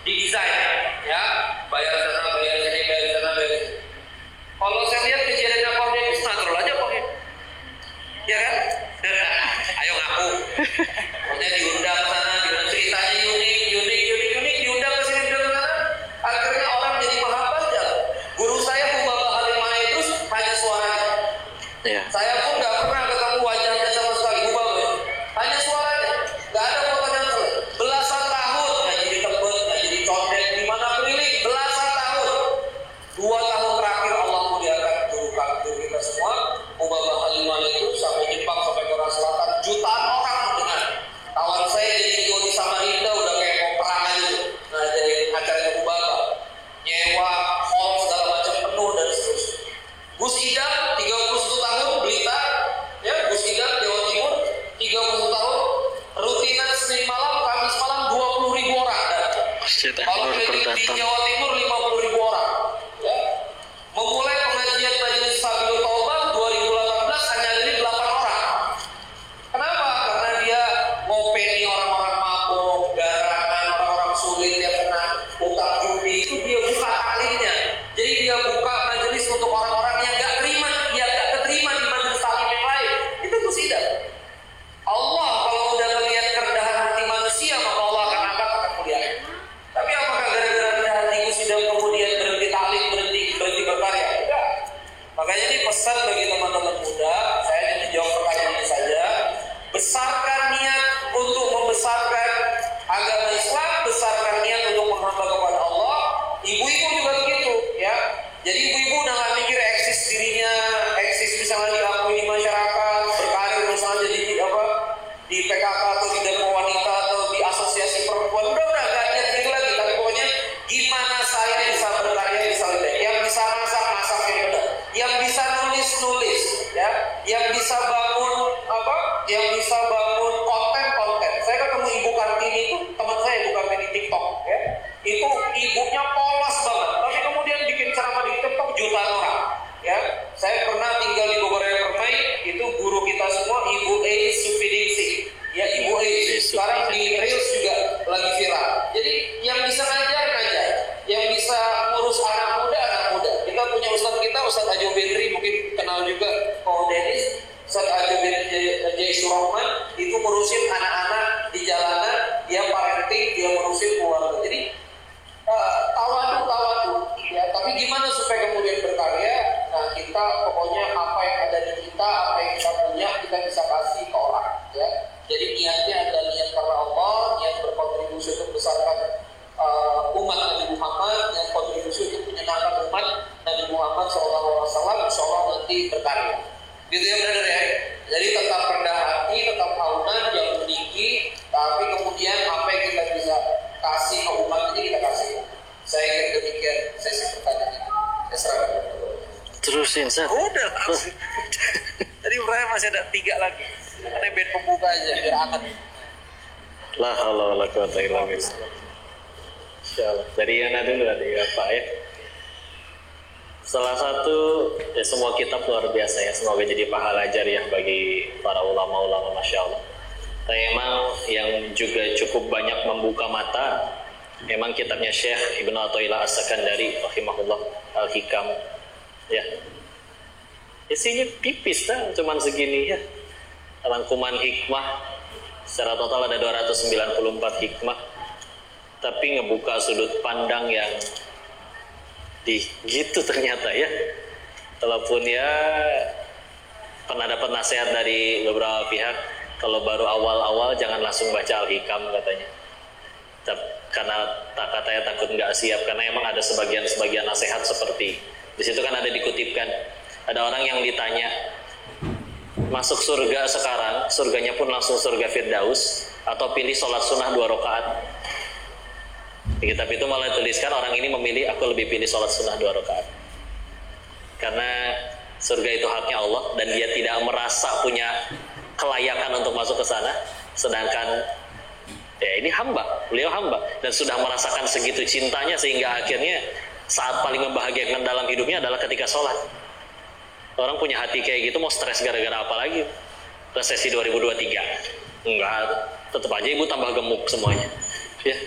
didesain, ya, bayar sana, bayar sini, bayar sana, bayar sini. Kalau saya lihat kejadiannya Pak Denis, natural aja Pak, ya kan? Ayo ngaku. Pokoknya diundang sana, diundang ceritanya unik, diundang ke sini, diundang ke sana. Akhirnya orang jadi paham aja. Guru saya Hubaba Halimah terus hanya suaranya. Ya. Saya pun nggak pernah ketemu wajahnya sama sekali, Hubaba. Hanya suaranya, nggak ada fotonya. Belasan tahun nggak jadi tebet, nggak jadi condet, di mana keliling belasan tahun. 2 tahun terakhir Allah muliakan guru kita semua. Hubaba Halimah itu sampai Jepang, sampai Korea Selatan, jutaan orang mendengar. Kawan saya jadi di Samarinda udah kayak mau perang aja tuh. Nah, jadi acaranya Hubaba, nyewa hall segala macam penuh dan seterusnya. Gus Idam 31 tahun Blitar, ya, Gus Idam Jawa Timur 31 tahun, rutinan Senin malam, Kamis malam 20.000 orang datang. Kalau di Jawa Timur 50.000 orang, ya. Memulai pengajian Majelis Sabilul Taubah 2018 hanya dari 8 orang. Kenapa? Karena dia ngopeni orang-orang mabuk, garangan, orang-orang sulit yang kena utang judi, itu dia buka taklimnya. Jadi dia buka majelis untuk orang-orang yang gak terima, yang gak keterima di majelis taklim yang lain. Itu musidah. Allah kalau udah melihat kerendahan hati manusia, maka Allah akan angkat, akan muliakan. Tapi apakah gara-gara rendah hati musidah kemudian berhenti taklim, berhenti berkarya? Tidak. Makanya ini pesan bagi teman-teman muda, saya ingin menjawab pertanyaan ini saja. Besarkan niat untuk membesarkan agama Islam, besarkan niat untuk menghamba kepada Allah. Ibu-ibu juga begitu, ya. Jadi ibu-ibu udah gak mikir eksis dirinya, eksis misalnya diakui di masyarakat, berkarir misalnya jadi di PKK atau di Demo Wanita atau di Asosiasi Perempuan. Udah gak niat gitu lagi. Tapi pokoknya gimana saya bisa berkarya, bisa lebih. Yang bisa masak yang benar, yang bisa nulis, ya, yang bisa bangun yang bisa bangun konten. Saya ketemu Ibu Kartini itu, teman saya Ibu Kartini TikTok, ya. Itu ibunya polos banget, tapi kemudian bikin ceramah di TikTok jutaan orang, ya. kita Ustaz Ajo Bedri mungkin kenal juga Ko Dennis. Ustaz Ajo Bedri Jaisul Rahman itu ngurusin anak-anak di jalanan, dia parenting, dia ngurusin keluarga. Jadi tawadu ya, tapi gimana supaya kemudian berkarya? Nah, kita pokoknya apa yang ada di kita, apa yang kita punya, kita bisa kasih ke orang ya. Jadi niatnya adalah niat karena Allah, niat berkontribusi untuk besarkan umat Nabi Muhammad, niat kontribusi untuk menyenangkan umat Nabi Muhammad SAW. Insyaallah nanti berkarya. Gitu ya brother ya. Jadi tetap rendah hati, tetap aunan, jangan meninggi, tapi kemudian apa yang kita bisa kasih ke umat ini kita kasih. Saya kira demikian sesi pertanyaan ini. Saya serahkan. Terusin, Ustaz. Udah langsung. Tadi Ibrahim masih ada 3 lagi. Ini bed pembuka aja biar hangat. La haula wala quwata illa billah. Insyaallah. Dari Yana dulu tadi apa ya? Salah satu ya, semua kitab luar biasa ya. Semoga jadi pahala jariah bagi para ulama-ulama, masya Allah. Tapi memang yang juga cukup banyak membuka mata, memang kitabnya Syekh Ibnu Athaillah As-Sakandari rahimahullah, Al-Hikam. Ya. Isinya tipis dah, cuman segini ya. Rangkuman hikmah secara total ada 294 hikmah, tapi ngebuka sudut pandang yang gitu ternyata ya. Walaupun ya pernah dapat nasihat dari beberapa pihak, kalau baru awal-awal jangan langsung baca Al-Hikam katanya. Karena katanya takut nggak siap, karena emang ada sebagian nasihat seperti di situ kan ada dikutipkan, ada orang yang ditanya masuk surga sekarang, surganya pun langsung surga Firdaus, atau pilih sholat sunnah 2 rakaat. Di kitab itu malah tuliskan orang ini memilih, aku lebih pilih sholat sunnah 2 rakaat, karena surga itu haknya Allah dan dia tidak merasa punya kelayakan untuk masuk ke sana, sedangkan ya ini beliau hamba dan sudah merasakan segitu cintanya sehingga akhirnya saat paling membahagiakan dalam hidupnya adalah ketika sholat. Orang punya hati kayak gitu mau stres gara-gara apa lagi? Resesi 2023 enggak, tetap aja ibu tambah gemuk semuanya ya.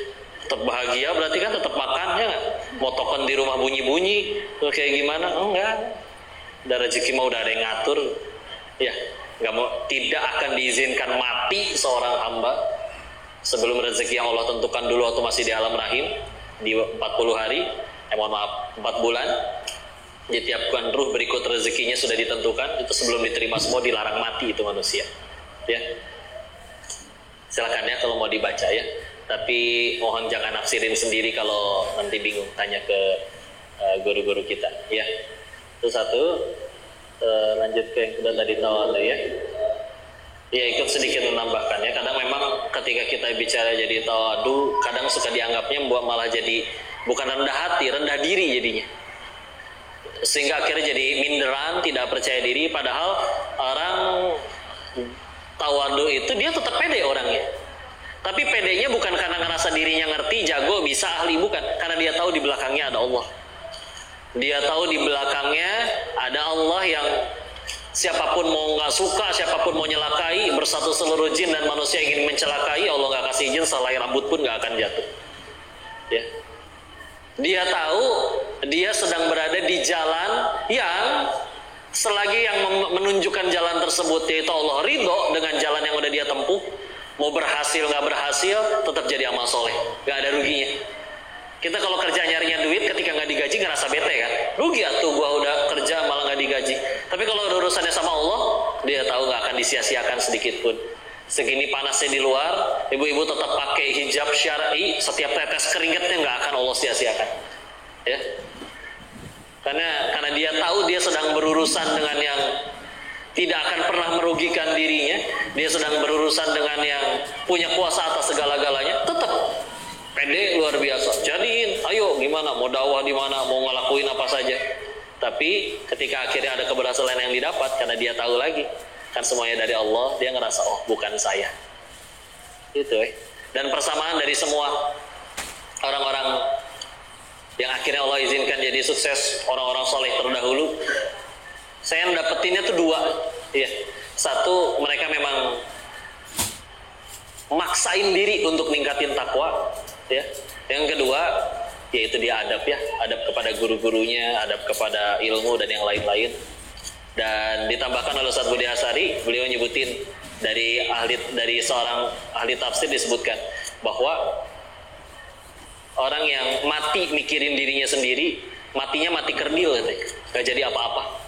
Tetap bahagia berarti kan tetap makan ya, mau token di rumah bunyi-bunyi tuh kayak gimana? Enggak, udah rezeki mah udah ada yang ngatur ya. Nggak mau, tidak akan diizinkan mati seorang hamba sebelum rezeki yang Allah tentukan dulu waktu masih di alam rahim di 40 hari, 4 bulan. Ditiapkan ruh berikut rezekinya sudah ditentukan, itu sebelum diterima semua dilarang mati itu manusia ya. Silakan ya kalau mau dibaca ya, tapi mohon jangan nafsirin sendiri, kalau nanti bingung tanya ke guru-guru kita ya. Itu satu. Lanjut ke yang sudah tadi tawadu ya. Ya ikut sedikit menambahkan ya, kadang memang ketika kita bicara jadi tawadu, kadang suka dianggapnya malah jadi bukan rendah hati, rendah diri jadinya, sehingga akhirnya jadi minderan, tidak percaya diri. Padahal orang tawadu itu dia tetap pede orangnya, tapi pedenya bukan karena ngerasa dirinya ngerti, jago, bisa, ahli, bukan, karena dia tahu di belakangnya ada Allah. Dia tahu di belakangnya ada Allah yang siapapun mau nggak suka, siapapun mau nyelakai, bersatu seluruh jin dan manusia ingin mencelakai, Allah nggak kasih izin, selai rambut pun nggak akan jatuh ya. Dia tahu dia sedang berada di jalan yang selagi yang menunjukkan jalan tersebut yaitu Allah ridho dengan jalan yang udah dia tempuh, mau berhasil nggak berhasil tetap jadi amal soleh, nggak ada ruginya. Kita kalau kerja nyarinya duit, ketika nggak digaji ngerasa bete kan, rugi atuh gua udah kerja malah nggak digaji. Tapi kalau ada urusannya sama Allah, dia tahu nggak akan disia-siakan sedikit pun. Segini panasnya di luar, ibu-ibu tetap pakai hijab syar'i, setiap tetes keringetnya nggak akan Allah sia-siakan ya. Karena dia tahu dia sedang berurusan dengan yang tidak akan pernah merugikan dirinya, dia sedang berurusan dengan yang punya kuasa atas segala-galanya, tetap pede luar biasa. Jadiin, ayo gimana, mau dakwah di mana, mau ngelakuin apa saja. Tapi ketika akhirnya ada keberhasilan yang didapat, karena dia tahu lagi kan semuanya dari Allah, dia ngerasa oh bukan saya. Gitu Dan persamaan dari semua orang-orang yang akhirnya Allah izinkan jadi sukses, orang-orang soleh terdahulu, saya dapetinnya tuh 2 ya. Satu, mereka memang maksain diri untuk ningkatin takwa ya. Yang kedua, yaitu dia adab ya, adab kepada guru-gurunya, adab kepada ilmu dan yang lain-lain. Dan ditambahkan oleh Ustaz Budi Asari, beliau nyebutin dari seorang ahli tafsir disebutkan bahwa orang yang mati mikirin dirinya sendiri, matinya mati kerdil gitu, gak jadi apa-apa.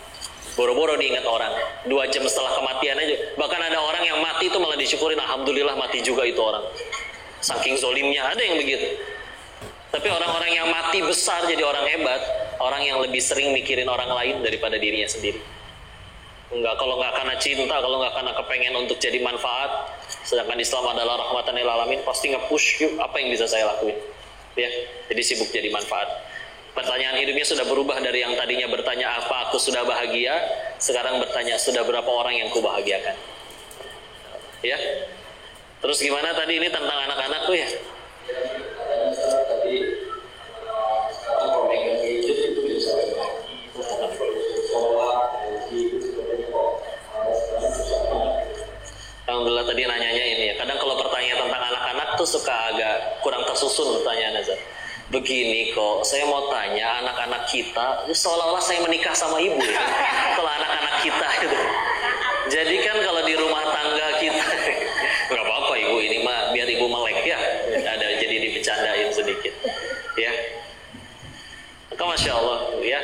Boro-boro diingat orang 2 jam setelah kematian aja. Bahkan ada orang yang mati itu malah disyukurin, alhamdulillah mati juga itu orang, saking zolimnya, ada yang begitu. Tapi orang-orang yang mati besar jadi orang hebat, orang yang lebih sering mikirin orang lain daripada dirinya sendiri. Kalau nggak karena cinta, kalau nggak karena kepengen untuk jadi manfaat, sedangkan Islam adalah rahmatan lil alamin, pasti nge-push, yuk apa yang bisa saya lakuin ya. Jadi sibuk jadi manfaat. Pertanyaan hidupnya sudah berubah dari yang tadinya bertanya apa aku sudah bahagia, sekarang bertanya sudah berapa orang yang kubahagiakan ya. Terus gimana tadi ini tentang anak-anak tuh ya? Tadi sekarang kalau megang gadget itu bisa sholat, Alhamdulillah tadi nanyanya ini ya. Kadang kalau pertanyaan tentang anak-anak tuh suka agak kurang tersusun pertanyaan Azhar. Begini kok, saya mau tanya anak-anak kita, seolah-olah saya menikah sama ibu ya. Kalau anak-anak kita gitu. Jadi kan kalau di rumah tangga kita, nggak apa-apa ibu, ini mah biar ibu melek ya. Ada jadi dibecandain sedikit, ya. Maka masya Allah ya.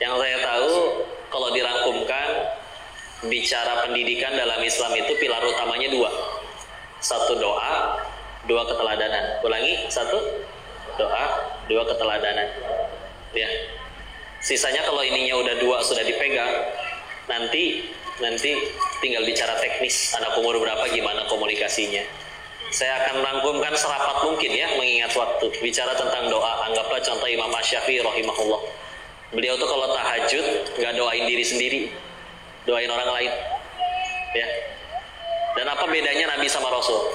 Yang saya tahu kalau dirangkumkan, bicara pendidikan dalam Islam itu pilar utamanya 2. 1 doa, 2 keteladanan. Ulangi, 1 doa, 2 keteladanan. Ya. Sisanya kalau ininya udah 2 sudah dipegang, nanti tinggal bicara teknis, anak umur berapa, gimana komunikasinya. Saya akan rangkumkan serapat mungkin ya, mengingat waktu. Bicara tentang doa, anggaplah contoh Imam Asy-Syafi'i rahimahullah. Beliau tuh kalau tahajud nggak doain diri sendiri, doain orang lain ya. Dan apa bedanya Nabi sama Rasul?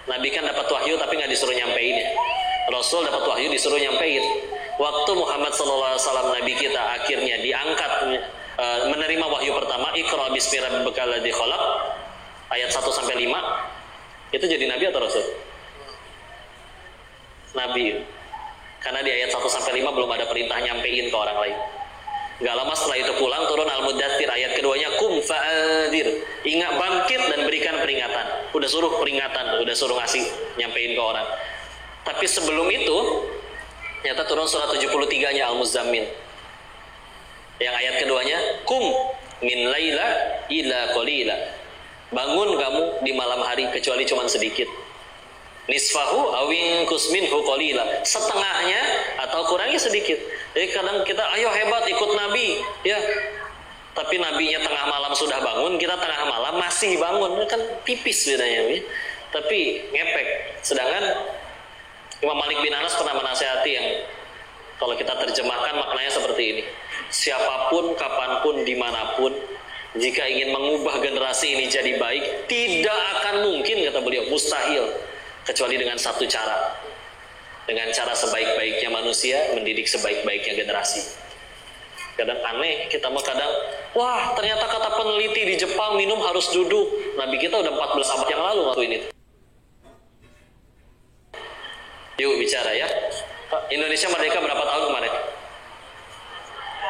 Nabi kan dapat wahyu tapi nggak disuruh nyampein ya. Rasul dapat wahyu disuruh nyampein. Waktu Muhammad SAW Nabi kita akhirnya diangkat menerima wahyu pertama, Iqra bismi rabbikal ladzi khalaq, ayat 1-5, itu jadi Nabi atau Rasul? Nabi. Karena di ayat 1-5 belum ada perintah nyampein ke orang lain. Gak lama setelah itu pulang turun Al-Muddathir, ayat keduanya kum fa'adir, ingat bangkit dan berikan peringatan. Udah suruh peringatan, udah suruh ngasih nyampein ke orang. Tapi sebelum itu ternyata turun surat 73-nya Al-Muzammil, yang ayat keduanya kum min laila ila qalila, bangun kamu di malam hari kecuali cuman sedikit. Nisfahu awin kusminhu qalila, setengahnya atau kurangi sedikit. Jadi kadang kita ayo hebat ikut Nabi ya, tapi Nabinya tengah malam sudah bangun, kita tengah malam masih bangun, kan tipis bedanya ya. Tapi ngepek. Sedangkan Imam Malik bin Anas pernah menasihati yang kalau kita terjemahkan maknanya seperti ini: siapapun, kapanpun, dimanapun, jika ingin mengubah generasi ini jadi baik, tidak akan mungkin, kata beliau, mustahil, kecuali dengan satu cara. Dengan cara sebaik-baiknya manusia mendidik sebaik-baiknya generasi. Kadang aneh, kita mah kadang, wah ternyata kata peneliti di Jepang minum harus duduk. Nabi kita udah 14 abad yang lalu waktu ini. Yuk bicara ya. Indonesia merdeka berapa tahun kemarin?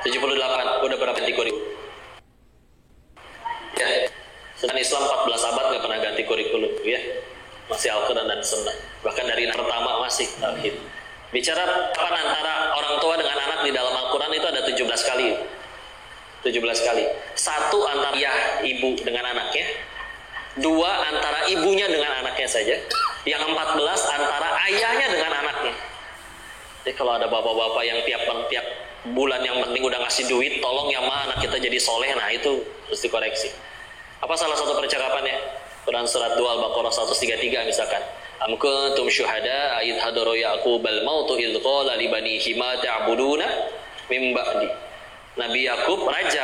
78, udah berapa ganti kurikulum? Ya, sedangkan Islam 14 abad gak pernah ganti kurikulum ya. Masih Al-Quran dan Sunnah. Bahkan dari pertama masih tauhid. Bicara apa antara orang tua dengan anak di dalam Al-Quran itu ada 17 kali. 17 kali. 1 antara ayah ibu dengan anaknya. 2 antara ibunya dengan anaknya saja. Yang 14 antara ayahnya dengan anaknya. Jadi kalau ada bapak-bapak yang tiap bulan yang penting udah ngasih duit, tolong ya ma anak kita jadi soleh, nah itu harus dikoreksi. Apa salah satu percakapannya? Quran surat 2 Al-Baqarah 133 misalkan. Am kuntum syuhada id hadara Yaqubal mautu id qala li banihi ma ta'buduna mim ba'di. Nabi Yakub raja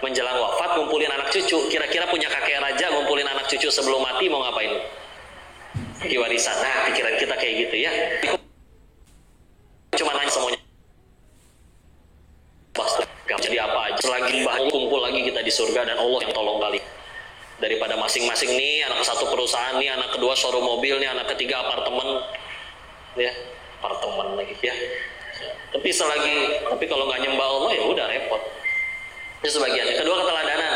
menjelang wafat ngumpulin anak cucu. Kira-kira punya kakek raja ngumpulin anak cucu sebelum mati mau ngapain? Bagi warisan. Nah, pikiran kita kayak gitu ya. Cuma nanya semuanya. Gak jadi apa aja. Selagi mbah kumpul lagi kita di surga dan Allah yang tolong kali. Daripada masing-masing nih, anak satu perusahaan nih, anak kedua showroom mobil nih, anak ketiga apartemen ya. apartemen lagi ya. Tapi kalau nggak nyembah Allah ya udah repot. Itu sebagian. Kedua, keteladanan.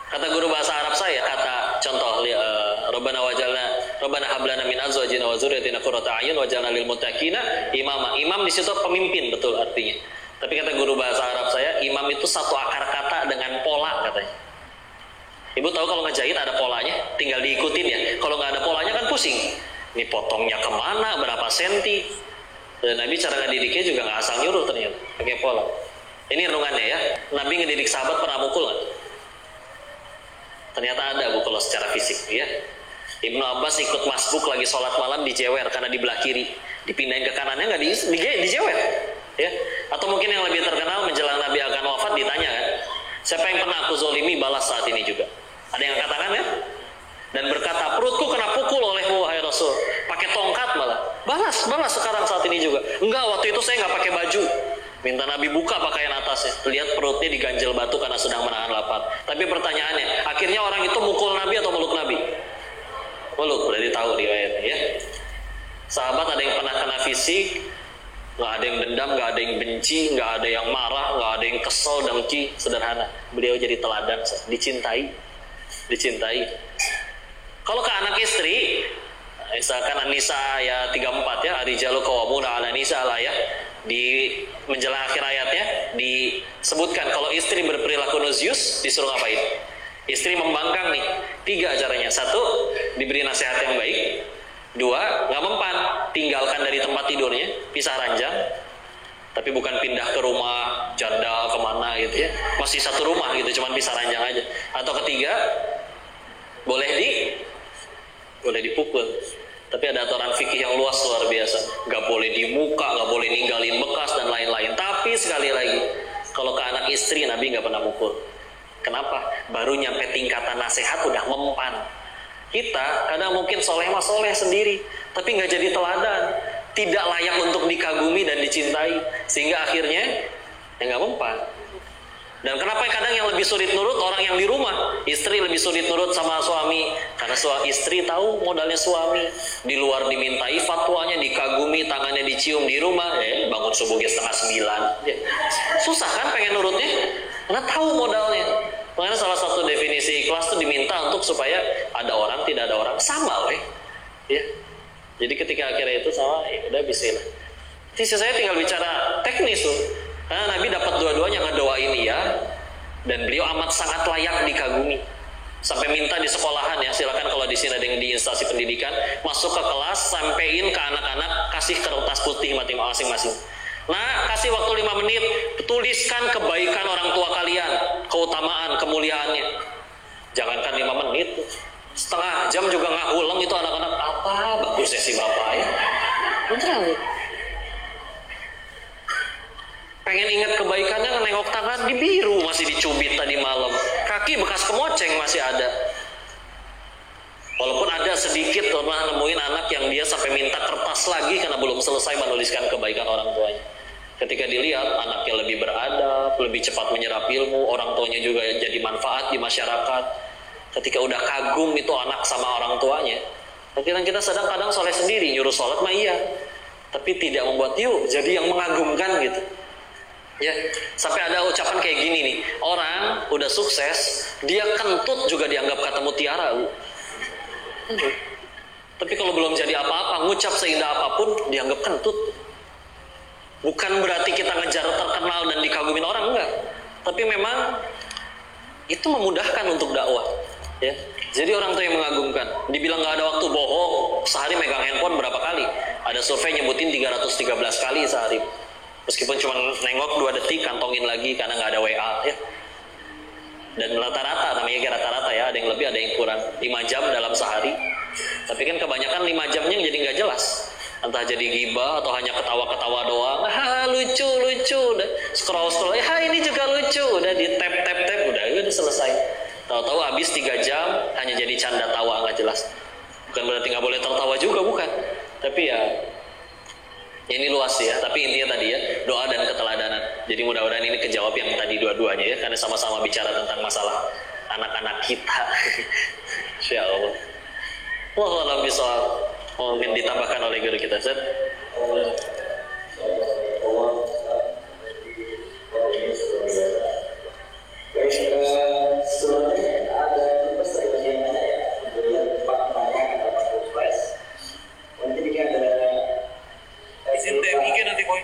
Kata guru bahasa Arab saya, kata contoh Rabbana hablana min azwajina wa dzurriyyatina qurrata a'yun waj'alna lil muttaqina imama. Imam di situ pemimpin, betul artinya. Tapi kata guru bahasa Arab saya, imam itu satu akar kata dengan pola katanya. Ibu tahu kalau ngejahit ada polanya, tinggal diikutin ya. Kalau nggak ada polanya kan pusing. Ini potongnya kemana, berapa senti. Dan Nabi cara ngedidiknya juga nggak asal nyuruh ternyata, pakai pola. Ini renungannya ya. Nabi ngedidik sahabat pernah mukul nggak? Ternyata ada bu kalau secara fisik ya. Ibnu Abbas ikut masbuk lagi sholat malam dijewer karena di belah kiri, dipindahin ke kanannya nggak dijewer ya. Atau mungkin yang lebih terkenal menjelang Nabi akan wafat ditanya kan, siapa yang pernah aku zolimi, balas saat ini juga. Ada yang katakan ya, dan berkata perutku kena pukul olehmu wahai Rasul, pakai tongkat malah, balas sekarang saat ini juga. Enggak, waktu itu saya nggak pakai baju, minta Nabi buka pakaian atasnya, lihat perutnya diganjel batu karena sedang menahan lapar. Tapi pertanyaannya, akhirnya orang itu mukul Nabi atau meluk Nabi? Meluk, udah ditahu riwayatnya ya. Sahabat ada yang pernah kena fisik, nggak ada yang dendam, nggak ada yang benci, nggak ada yang marah, nggak ada yang kesel, dengki, sederhana. Beliau jadi teladan, dicintai. Kalau ke anak istri, misalkan An-Nisa ayat 34 ya, Ar-rijalu qawwamuna 'alan nisa lah ya. Di menjelang akhir ayatnya disebutkan kalau istri berperilaku nusyus disuruh ngapain? Istri membangkang nih, 3 caranya. 1, diberi nasihat yang baik. 2, nggak mempan, tinggalkan dari tempat tidurnya, pisah ranjang. Tapi bukan pindah ke rumah janda kemana gitu ya, masih satu rumah gitu, cuman pisah ranjang aja. Atau ketiga, boleh dipukul. Tapi ada aturan fikih yang luas luar biasa, nggak boleh di muka, nggak boleh ninggalin bekas dan lain-lain. Tapi sekali lagi, kalau ke anak istri Nabi nggak pernah mukul. Kenapa? Baru nyampe tingkatan nasihat udah mempan. Kita kadang mungkin soleh sendiri, tapi nggak jadi teladan, tidak layak untuk dikagumi dan dicintai, sehingga akhirnya ya nggak mempan. Dan kenapa kadang yang lebih sulit nurut orang yang di rumah? Istri lebih sulit nurut sama suami, karena istri tahu modalnya suami. Di luar dimintai fatwanya, dikagumi, tangannya dicium, di rumah bangun subuhnya 8:30. Susah kan pengen nurutnya? Karena tahu modalnya. Makanya salah satu definisi ikhlas itu diminta untuk supaya ada orang, tidak ada orang, sama ya. Jadi ketika akhirnya itu sama, ya udah bismillah. Sisi saya tinggal bicara teknis tuh. Karena Nabi dapat dua-duanya, ngedoain ya, dan beliau amat sangat layak dikagumi. Sampai minta di sekolahan ya, silakan kalau di sini ada yang di instansi pendidikan, masuk ke kelas, sampein ke anak-anak, kasih kertas putih masing-masing. Nah, kasih waktu 5 menit, tuliskan kebaikan orang tua kalian, keutamaan, kemuliaannya. Jangankan 5 menit, setengah jam juga ngahuleng itu anak-anak, apa bagusnya si bapak ya. Beneran. Pengen ingat kebaikannya, nengok tangan di biru masih dicubit tadi malam, kaki bekas kemoceng masih ada. Walaupun ada sedikit pernah nemuin anak yang dia sampai minta kertas lagi karena belum selesai menuliskan kebaikan orang tuanya. Ketika dilihat anaknya lebih beradab, lebih cepat menyerap ilmu, orang tuanya juga jadi manfaat di masyarakat. Ketika udah kagum itu anak sama orang tuanya, kita sedang kadang soleh sendiri, nyuruh sholat mah iya, tapi tidak membuat yuk jadi yang mengagumkan gitu. Ya, sampai ada ucapan kayak gini nih, orang udah sukses, dia kentut juga dianggap kata mutiara. Tapi kalau belum jadi apa-apa, ngucap seindah apapun dianggap kentut. Bukan berarti kita ngejar terkenal dan dikagumin orang, enggak. Tapi memang itu memudahkan untuk dakwah. Ya, jadi orang tuh yang mengagumkan. Dibilang nggak ada waktu, bohong. Sehari megang handphone berapa kali? Ada survei nyebutin 313 kali sehari. Meskipun cuma nengok 2 detik, kantongin lagi karena nggak ada WA. Ya. Dan rata-rata, namanya rata-rata ya, ada yang lebih, ada yang kurang. 5 jam dalam sehari. Tapi kan kebanyakan 5 jamnya jadi nggak jelas. Entah jadi ghibah atau hanya ketawa-ketawa doang. Lucu, udah scroll, ini juga lucu, udah di tap, udah selesai. Tahu-tahu habis 3 jam hanya jadi canda tawa nggak jelas. Bukan berarti nggak boleh tertawa juga, bukan. Tapi ya ini luas ya. Tapi intinya tadi ya, doa dan keteladanan. Jadi mudah-mudahan ini kejawab yang tadi dua-duanya ya, karena sama-sama bicara tentang masalah anak-anak kita. Insyaallah. Wallahu a'lam bishawab. Mungkin ditambahkan oleh guru kita, Ustaz. Sebenarnya ada tugas dari bagian mana ya? Kemudian tempat pertanyaan dapat surprise. Nanti ini ada Izin DM IG nanti boy.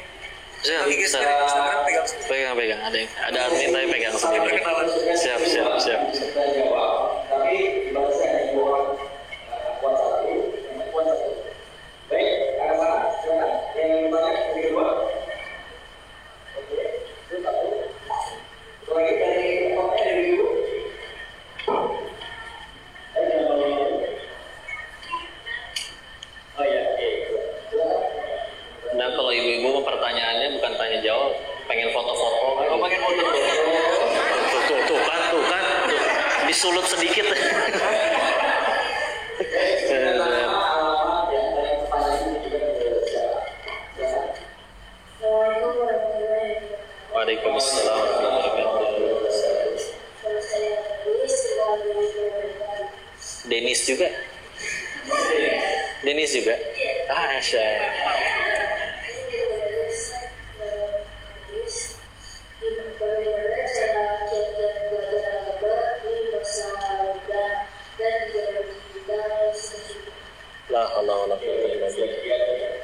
Siap, IG siap. Instagram pegang sendiri. Pegang. Ada admin tapi pegang sendiri. Perkenalan. Siap. Kita jawab, tapi bahasa yang kuat satu, yang kuat satu. Baik, ada mana? Silakan. Yang banyak yang kedua. Oke, itu satu. Lagi dari apa dari ibu? Oh ya, oke. Nah kalau ibu-ibu pertanyaannya bukan tanya jawab, pengen foto-foto. Kalau pengen foto Tuh kan. Tuh. Disulut sedikit. Waalaikumsalam warahmatullahi wabarakatuh. Denis juga? Asya. La haula wala quwwata illa billah.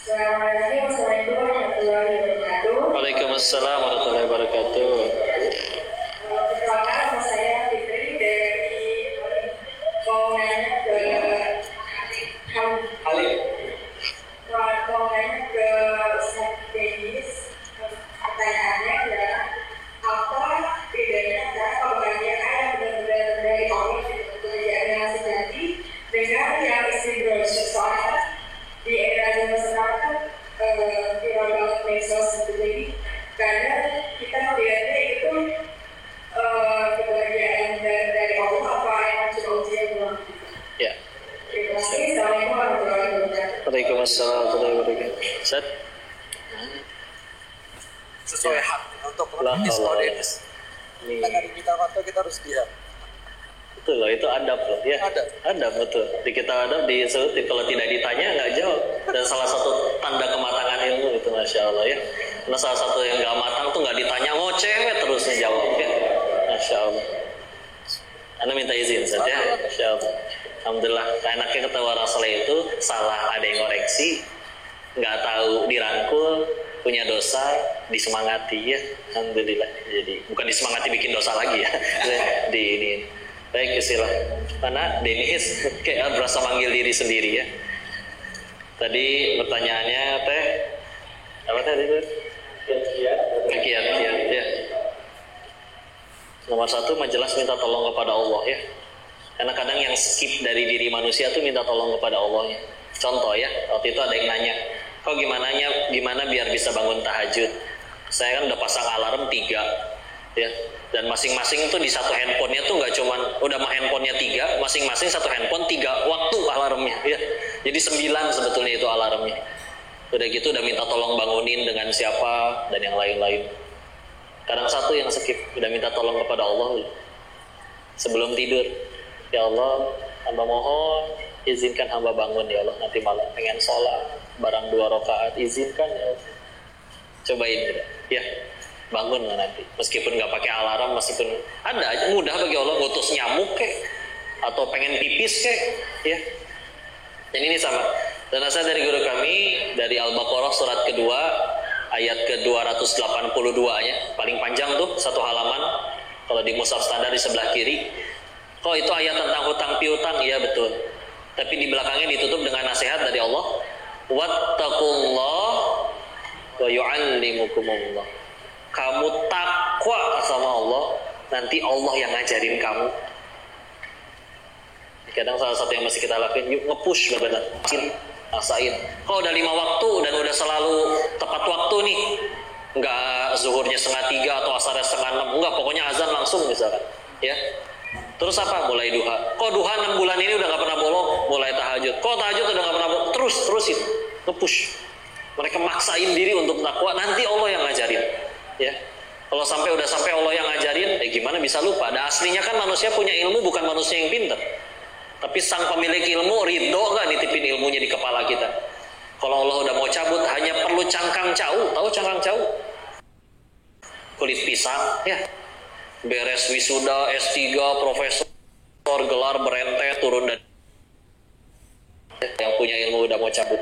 Assalamualaikum warahmatullahi wabarakatuh. Waalaikumsalam warahmatullahi wabarakatuh. Perkenalkan nama saya Fitri dari mau nanya ke Ustaz Denis. Pertanyaannya adalah apa bedanya antara kebahagiaan yang benar-benar dari Allah kebahagiaan yang sejati dengan yang istimewa? Soalnya di era zaman sekarang kan viral banget medsos gitu, jadi karena kita melihatnya itu kebahagiaan dari Allah apa yang cuma ujian doang. Ya. Terima kasih. Assalamualaikum warahmatullahi wabarakatuh. Waalaikumsalam warahmatullahi wabarakatuh. Ustaz? sesuai hak untuk La Denis. haula. Kita nggak diminta foto, kita harus diam. Betul loh, itu adab loh ya. Adab betul. Di kita adab kalau tidak ditanya nggak jawab. Dan salah satu tanda kematangan ilmu itu masya Allah ya. Karena salah satu yang nggak matang tuh nggak ditanya ngoceh terus ngejawab ya. Masya Allah. Anda minta izin saja. Masya Allah. Alhamdulillah. Enaknya ketawa Rasulullah itu salah ada yang koreksi, nggak tahu dirangkul, punya dosa disemangati ya. Alhamdulillah. Jadi bukan disemangati bikin dosa lagi ya. Di ini. Baik, istilah mana Denis kayak berasa manggil diri sendiri ya. Tadi pertanyaannya teh apa tadi itu? Kiat ya. Nomor 1 jelas minta tolong kepada Allah ya. Karena kadang yang skip dari diri manusia tuh minta tolong kepada Allahnya. Contoh ya, waktu itu ada yang nanya, kok gimana biar bisa bangun tahajud? Saya kan udah pasang alarm 3 ya, dan masing-masing itu di satu handphonenya tuh nggak cuman udah handphonenya 3, masing-masing satu handphone 3 waktu alarmnya ya. Jadi 9 sebetulnya itu alarmnya. Udah gitu udah minta tolong bangunin dengan siapa dan yang lain-lain. Kadang satu yang skip, udah minta tolong kepada Allah sebelum tidur. Ya Allah, hamba mohon izinkan hamba bangun ya Allah, nanti malam pengen sholat barang 2 rakaat, izinkan ya Allah. Cobain ya, bangun lah nanti. Meskipun nggak pakai alarm, meskipun ada aja mudah bagi Allah ngutus nyamuk kek atau pengen pipis kek ya. Dan ini sama. Dan asal dari guru kami dari Al-Baqarah surat kedua ayat ke-282 nya, paling panjang tuh satu halaman. Kalau di mushaf standar di sebelah kiri. Kok itu ayat tentang hutang piutang? Iya betul. Tapi di belakangnya ditutup dengan nasihat dari Allah. Wattaqullah wa yu'allimukumullah. Kamu takwa sama Allah, nanti Allah yang ngajarin kamu. Kadang salah satu yang mesti kita lakuin, yuk nge-push benar-benar. Rasain. Kalau udah 5 waktu dan udah selalu tepat waktu nih, nggak zuhurnya 2:30 atau asarnya 5:30, enggak, pokoknya azan langsung misalkan, ya. Terus apa? Mulai duha. Kok duha 6 bulan ini udah nggak pernah bolong? Mulai tahajud. Kok tahajud udah nggak pernah bolong? Terusin, nge-push. Mereka maksain diri untuk takwa. Nanti Allah yang ngajarin, ya. Kalau sampai Allah yang ngajarin, gimana bisa lupa? Dan aslinya kan manusia punya ilmu, bukan manusia yang pintar. Tapi sang pemilik ilmu ridho nggak nitipin ilmunya di kepala kita? Kalau Allah udah mau cabut, hanya perlu cangkang cau. Tahu cangkang cau? Kulit pisang, ya. Beres wisuda, S3, profesor, gelar berentet, turun dari yang punya ilmu udah mau cabut.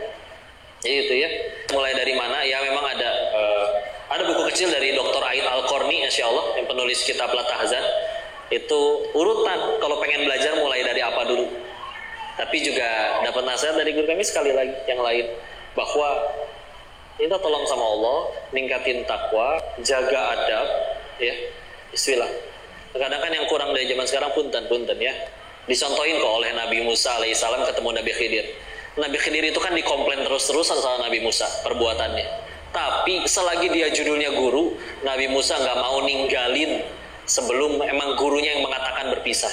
Jadi itu ya. Mulai dari mana? Ya memang ada buku kecil dari Dr. Aid Al-Qarni, insya Allah, yang penulis kitab Latahzan. Itu urutan kalau pengen belajar mulai dari apa dulu. Tapi juga dapat nasihat dari guru kami sekali lagi yang lain, bahwa kita tolong sama Allah, ningkatin takwa, jaga adab, ya. Bismillah. Kadang kan yang kurang dari zaman sekarang punten ya. Dicontohin kok oleh Nabi Musa alaihissalam ketemu Nabi Khidir. Nabi Khidir itu kan dikomplain terus-terusan sama Nabi Musa perbuatannya. Tapi selagi dia judulnya guru, Nabi Musa nggak mau ninggalin sebelum emang gurunya yang mengatakan berpisah.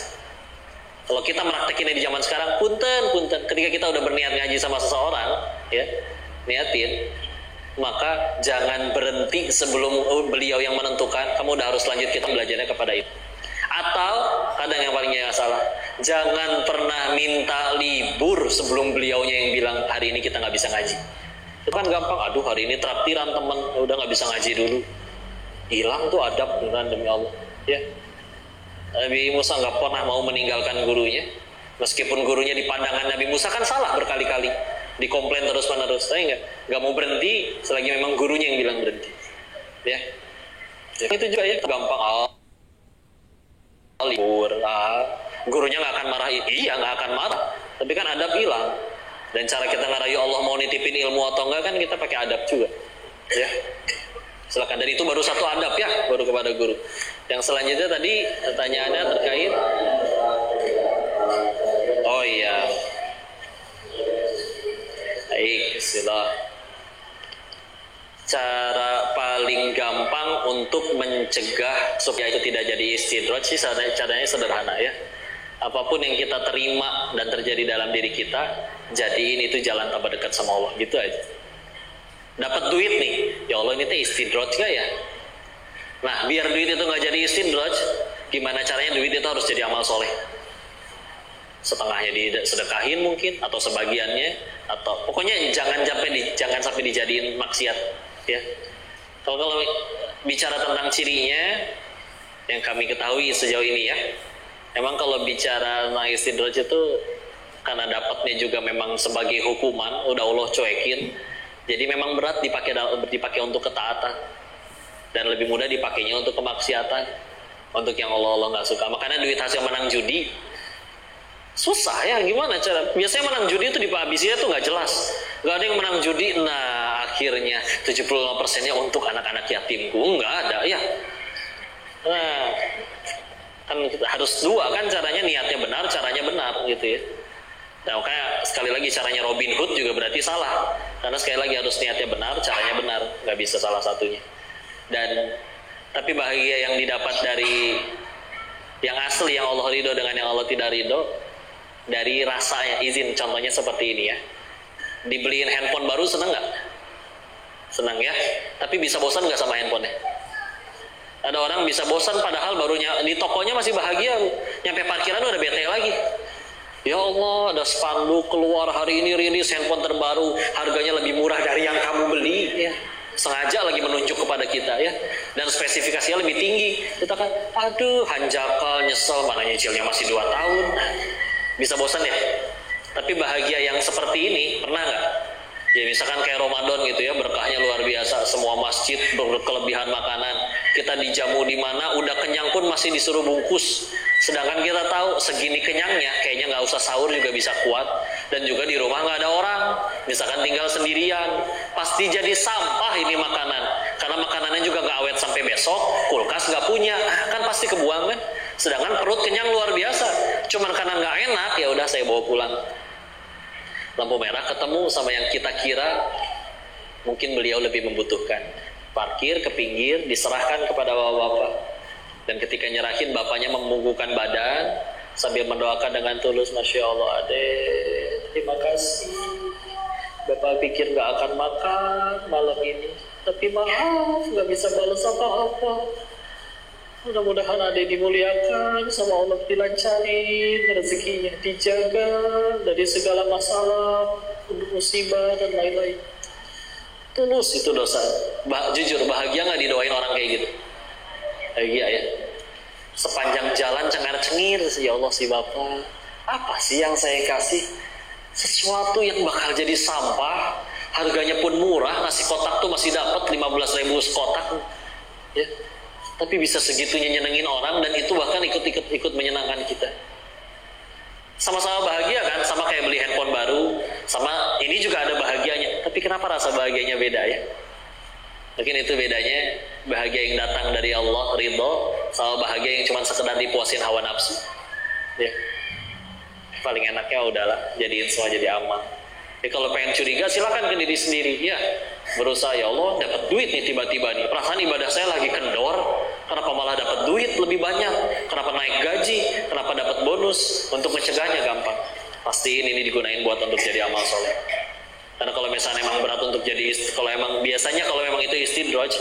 Kalau kita meraktekinnya di zaman sekarang, punten. Ketika kita udah berniat ngaji sama seseorang, ya, niatin, maka jangan berhenti sebelum beliau yang menentukan, kamu udah harus lanjut kita belajarnya kepada itu. Atau kadang yang palingnya salah, jangan pernah minta libur sebelum beliaunya yang bilang hari ini kita nggak bisa ngaji. Itu kan gampang, aduh hari ini traktiran temen, udah nggak bisa ngaji dulu. Hilang tuh adab beneran demi Allah, ya. Nabi Musa nggak pernah mau meninggalkan gurunya, meskipun gurunya di pandangan Nabi Musa kan salah berkali-kali, dikomplain terus-menerus, tapi nggak mau berhenti selagi memang gurunya yang bilang berhenti, ya. Itu juga ya gampang, libur, gurunya nggak akan marah, iya nggak akan marah, tapi kan adab hilang. Dan cara kita ngarayu Allah mau nitipin ilmu atau enggak kan kita pakai adab juga, ya. Silakan. Dan itu baru satu adab ya, baru kepada guru. Yang selanjutnya tadi pertanyaannya terkait, oh iya, baik, sila. Cara paling gampang untuk mencegah supaya itu tidak jadi istidraj sih caranya sederhana ya. Apapun yang kita terima dan terjadi dalam diri kita, jadiin itu jalan tambah dekat sama Allah, gitu aja. Dapat duit nih, ya Allah ini teh istidraj gak ya? Nah, biar duit itu gak jadi istidraj, gimana caranya duit itu harus jadi amal soleh? Setengahnya disedekahin mungkin, atau sebagiannya, atau pokoknya jangan sampai dijadiin maksiat, ya. Kalau bicara tentang cirinya, yang kami ketahui sejauh ini ya, emang kalau bicara tentang istidraj itu karena dapatnya juga memang sebagai hukuman, udah Allah cuekin, jadi memang berat dipakai untuk ketaatan, dan lebih mudah dipakainya untuk kemaksiatan, untuk yang Allah nggak suka. Makanya duit hasil menang judi susah ya, gimana cara? Biasanya menang judi itu dihabisinya tuh nggak jelas, nggak ada yang menang judi. Nah akhirnya 75%-nya untuk anak-anak yatimku, nggak ada ya. Nah kan harus dua kan caranya, niatnya benar, caranya benar gitu ya. Nah makanya sekali lagi caranya Robin Hood juga berarti salah, karena sekali lagi harus niatnya benar, caranya benar, nggak bisa salah satunya. Dan tapi bahagia yang didapat dari yang asli, yang Allah ridho dengan yang Allah tidak ridho, dari rasa izin. Contohnya seperti ini ya, dibeliin handphone baru seneng nggak? Senang ya, tapi bisa bosan nggak sama handphonenya? Ada orang bisa bosan padahal barunya di tokonya masih bahagia, nyampe parkiran udah bete lagi. Ya Allah, ada spanduk keluar hari ini rilis handphone terbaru, harganya lebih murah dari yang kamu beli, ya. Sengaja lagi menunjuk kepada kita ya, dan spesifikasinya lebih tinggi. Kita kan, aduh, hanjakal, nyesel, mana nyicilnya masih 2 tahun. Bisa bosan ya. Tapi bahagia yang seperti ini pernah nggak? Ya misalkan kayak Ramadan gitu ya, berkahnya luar biasa, semua masjid berkelebihan makanan, kita dijamu di mana, udah kenyang pun masih disuruh bungkus. Sedangkan kita tahu segini kenyangnya, kayaknya nggak usah sahur juga bisa kuat, dan juga di rumah nggak ada orang, misalkan tinggal sendirian, pasti jadi sampah ini makanan, karena makanannya juga nggak awet sampai besok, kulkas nggak punya, kan pasti kebuang kan. Sedangkan perut kenyang luar biasa, cuman karena nggak enak, ya udah saya bawa pulang. Lampu merah ketemu sama yang kita kira mungkin beliau lebih membutuhkan. Parkir ke pinggir, diserahkan kepada bapak-bapak. Dan ketika nyerahin, bapaknya memunggukan badan sambil mendoakan dengan tulus, Masya Allah, adek, terima kasih. Bapak pikir gak akan makan malam ini, tapi maaf, gak bisa balas apa-apa. Mudah-mudahan adek dimuliakan sama Allah, dilancarin rezekinya, dijaga dari segala masalah, musibah dan lain-lain. Tulus itu dosa. Jujur, bahagia gak didoain orang kayak gitu? Bahagia ya. Sepanjang jalan cengar-cengir, ya Allah si bapak, apa sih yang saya kasih? Sesuatu yang bakal jadi sampah, harganya pun murah, nasi kotak tuh masih dapat 15.000 sekotak, ya. Tapi bisa segitunya nyenengin orang, dan itu bahkan ikut menyenangkan kita. Sama-sama bahagia kan, sama kayak beli handphone baru, sama ini juga ada bahagianya. Tapi kenapa rasa bahagianya beda ya? Mungkin itu bedanya bahagia yang datang dari Allah, ridho, sama bahagia yang cuma sekedar dipuasin hawa nafsu. Ya. Paling enaknya udahlah, jadiin semua jadi amal. Kalau pengen curiga silakan ke diri sendiri. Ya, berusaha, ya Allah dapat duit nih tiba-tiba nih. Perasaan ibadah saya lagi kendor. Kenapa malah dapat duit lebih banyak? Kenapa naik gaji? Kenapa dapat bonus? Untuk mencegahnya gampang. Pastiin ini digunain buat untuk jadi amal soleh. Karena kalau misalnya emang berat untuk jadi, kalau emang itu istidraj,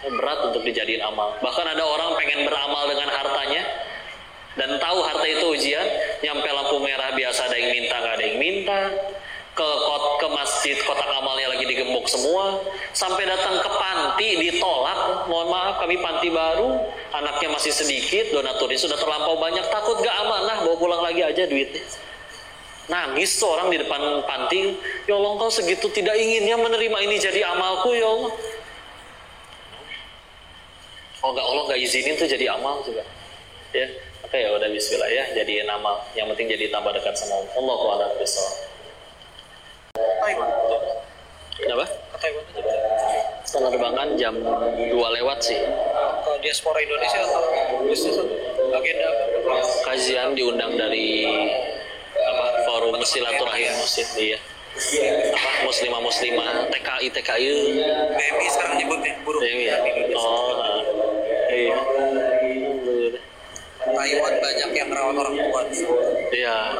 berat untuk dijadiin amal. Bahkan ada orang pengen beramal dengan hartanya, dan tahu harta itu ujian, nyampe lampu merah biasa ada yang minta, nggak ada yang minta. Ke masjid kotak amalnya lagi digembok semua, sampai datang ke panti ditolak. Mohon maaf, kami panti baru, anaknya masih sedikit, donaturnya sudah terlampau banyak, takut gak amanah, bawa pulang lagi aja duitnya. Nangis tuh orang di depan panti, ya Allah engkau segitu tidak inginnya menerima ini jadi amalku ya Allah. Oh enggak, Allah nggak izinin tuh jadi amal juga. Ya, oke ya udah bismillah ya, jadiin amal. Yang penting jadi tambah dekat sama Allah. Allahu a'lam bishawab. Taiwan. Kenapa? Ke Taiwan aja. Penerbangan jam 2 lewat sih. Ke diaspora Indonesia atau bisnis agenda? Kajian diundang dari forum silaturahim muslim, iya. Muslimah TKI BMI sekarang nyebutnya buruh. iya. Oh, iya. Taiwan banyak yang merawat orang tua. Iya.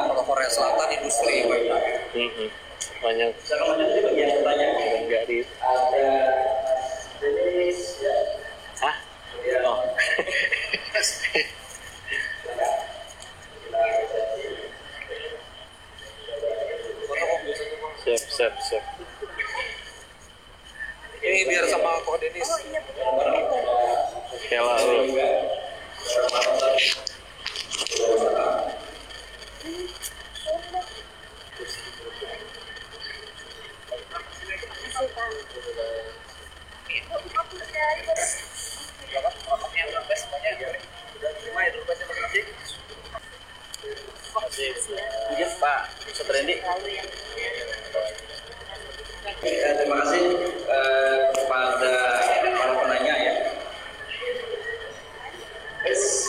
Kalau Korea Selatan industri banyak. Banyak. Enggak di. Hah? Oh. Siap. Ini biar sama Ko Denis. Oke lah. Iya Pak, Setrendi. Terima kasih kepada para penanya ya.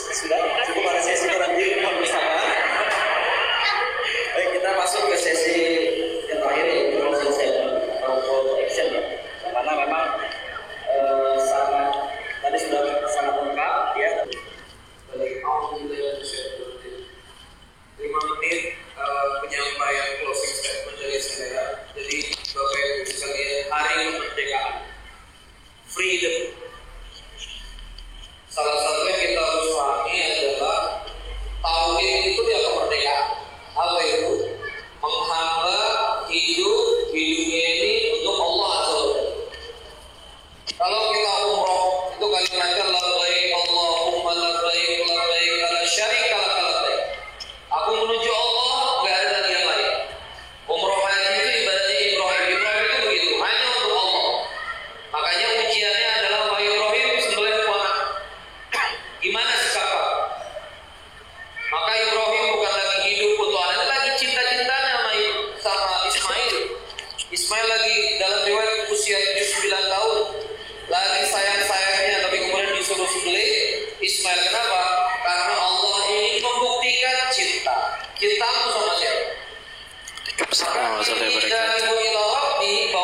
Sudah cukup pada sesi terakhir bersama. Baik, kita masuk ke sesi yang terakhir yaitu closing statement atau call to action ya. Karena memang sangat tadi sudah sangat lengkap ya. 5 menit penyampaian closing statement dari saya. Jadi Bapak Ibu sekalian, hari kemerdekaan, freedom. Salah satu yang kita harus pahami adalah tauhid itu ya kemerdekaan. Apa itu? Menghamba hidupnya ini untuk Allah Azza wa Jalla. Kalau kita umroh itu kalimatnya labbaik Allahumma labbaik labbaik la syarika lak labbaik. Aku menuju Allah, enggak ada lagi yang lain. Umroh haji itu ibaratnya Ibrahim itu begitu, hanya untuk Allah. Makanya ujiannya adalah wa Ibrahim sembelih anak. Gimana sikap? Maka Ibrahim bukan lagi hidup untuk anaknya, lagi cinta-cintanya sama Ismail. Ismail lagi dalam riwayat usia 9 tahun, lagi sayang-sayangnya, tapi kemudian disuruh sembelih Ismail. Kenapa? Karena Allah ingin membuktikan cintamu sama siapa? Assalamualaikum warahmatullahi wabarakatuh.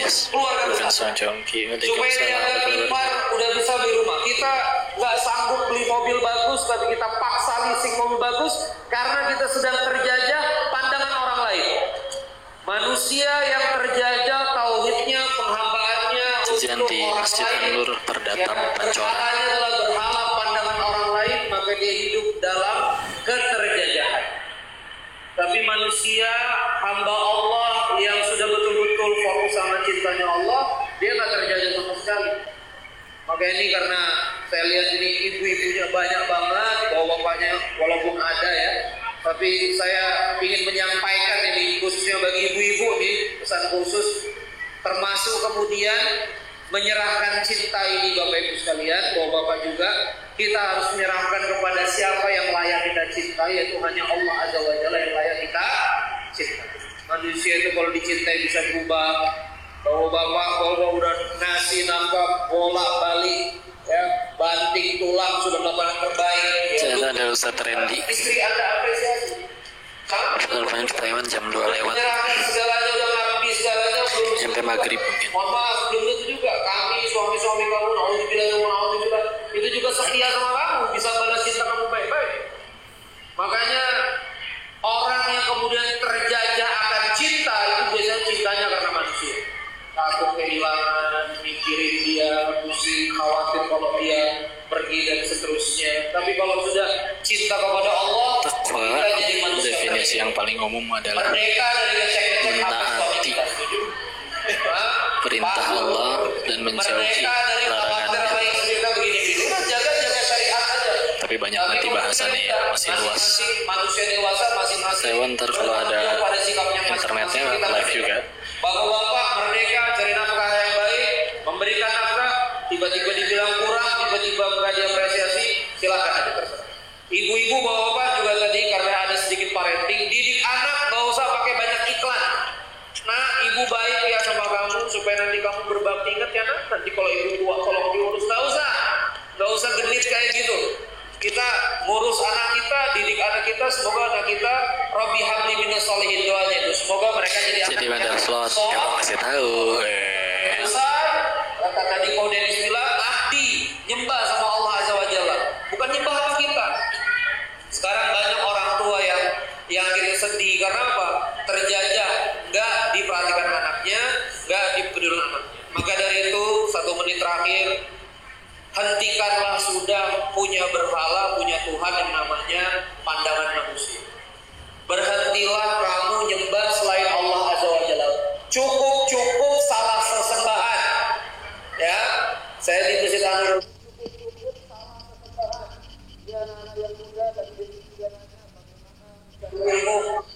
keluarga besar. Supaya dia ada ipar, udah bisa beli rumah. Kita nggak sanggup beli mobil bagus, tapi kita paksa leasing mobil bagus karena kita sedang terjajah pandangan orang lain. Manusia yang terjajah tauhidnya, penghambaannya untuk orang lain, perkaranya adalah berhala pandangan orang lain, maka dia hidup dalam keterjajahan. Tapi manusia hamba Allah yang sudah betul-betul fokus sama cintanya Allah, dia nggak terjajah sama sekali. Maka ini karena saya lihat ini ibu-ibunya banyak banget, bapak-bapaknya walaupun ada ya, tapi saya ingin menyampaikan ini khususnya bagi ibu-ibu nih, pesan khusus, termasuk kemudian menyerahkan cinta ini Bapak Ibu sekalian, bapak-bapak juga, kita harus menyerahkan kepada siapa yang layak kita cintai, yaitu hanya Allah Azza wa Jalla yang layak kita cintai. Manusia itu kalau dicintai bisa berubah. Bapak udah nasi nangkap bolak-balik ya, banting tulang sudah melakukan terbaik ya. Jangan ada Ustaz Randy. Istri Anda apresiasi. Telepon Taiwan jam 2 lewat. Menyerahkan segalanya, udah ngambil segalanya belum. Sampai maghrib mungkin. Mohon maaf, belum tentu juga kami suami-suami kamu naudzubillah itu juga setia sama kamu, bisa balas cinta kamu baik-baik. Makanya orang yang kemudian terjajah akan cinta itu biasanya cintanya karena manusia. Takut kehilangan, mikirin dia, pusing, khawatir kalau dia pergi dan seterusnya. Tapi kalau sudah cinta kepada Allah, Takwa, definisi yang paling umum adalah merdeka dari ngecek-ngecek apa suami kita setuju? perintah Allah dan menjauhi larangannya. Jaga syariat aja. Tapi banyak nanti bahasannya ya, masih luas. Manusia dewasa masing-masing. Taiwan ntar kalau ada internetnya live juga. Bapak-bapak merdeka cari nafkah yang baik, memberikan nafkah, tiba-tiba dibilang kurang, tiba-tiba nggak diapresiasi, silakan aja terserah. Ibu-ibu, bapak-bapak juga tadi karena ada sedikit parenting, didik anak nggak usah pakai banyak iklan. Nah, ibu baik ya sama kamu supaya nanti kamu berbakti. Ingat ya, nanti kalau ibu tua tolong diurus, nggak usah genit kayak gitu. Kita ngurus anak kita, didik anak kita, semoga anak kita Rabbi habli minas sholihin, doanya itu semoga mereka jadi anak yang slot kamu kasih tahu besar. Kata tadi kau Dennis bilang abdi nyembah sama Allah Azza wa Jalla, bukan nyembah sama kita. Sekarang banyak orang tua yang akhirnya sedih karena apa? Terjajah, nggak diperhatikan anaknya, nggak dipedulikan anaknya. Maka dari itu 1 menit terakhir, hentikanlah sudah punya berhala, punya Tuhan yang namanya pandangan manusia. Berhentilah kamu nyembah selain Allah Azza wa Jalla. Cukup salah sesembahan. Ya, saya di Masjid Anur.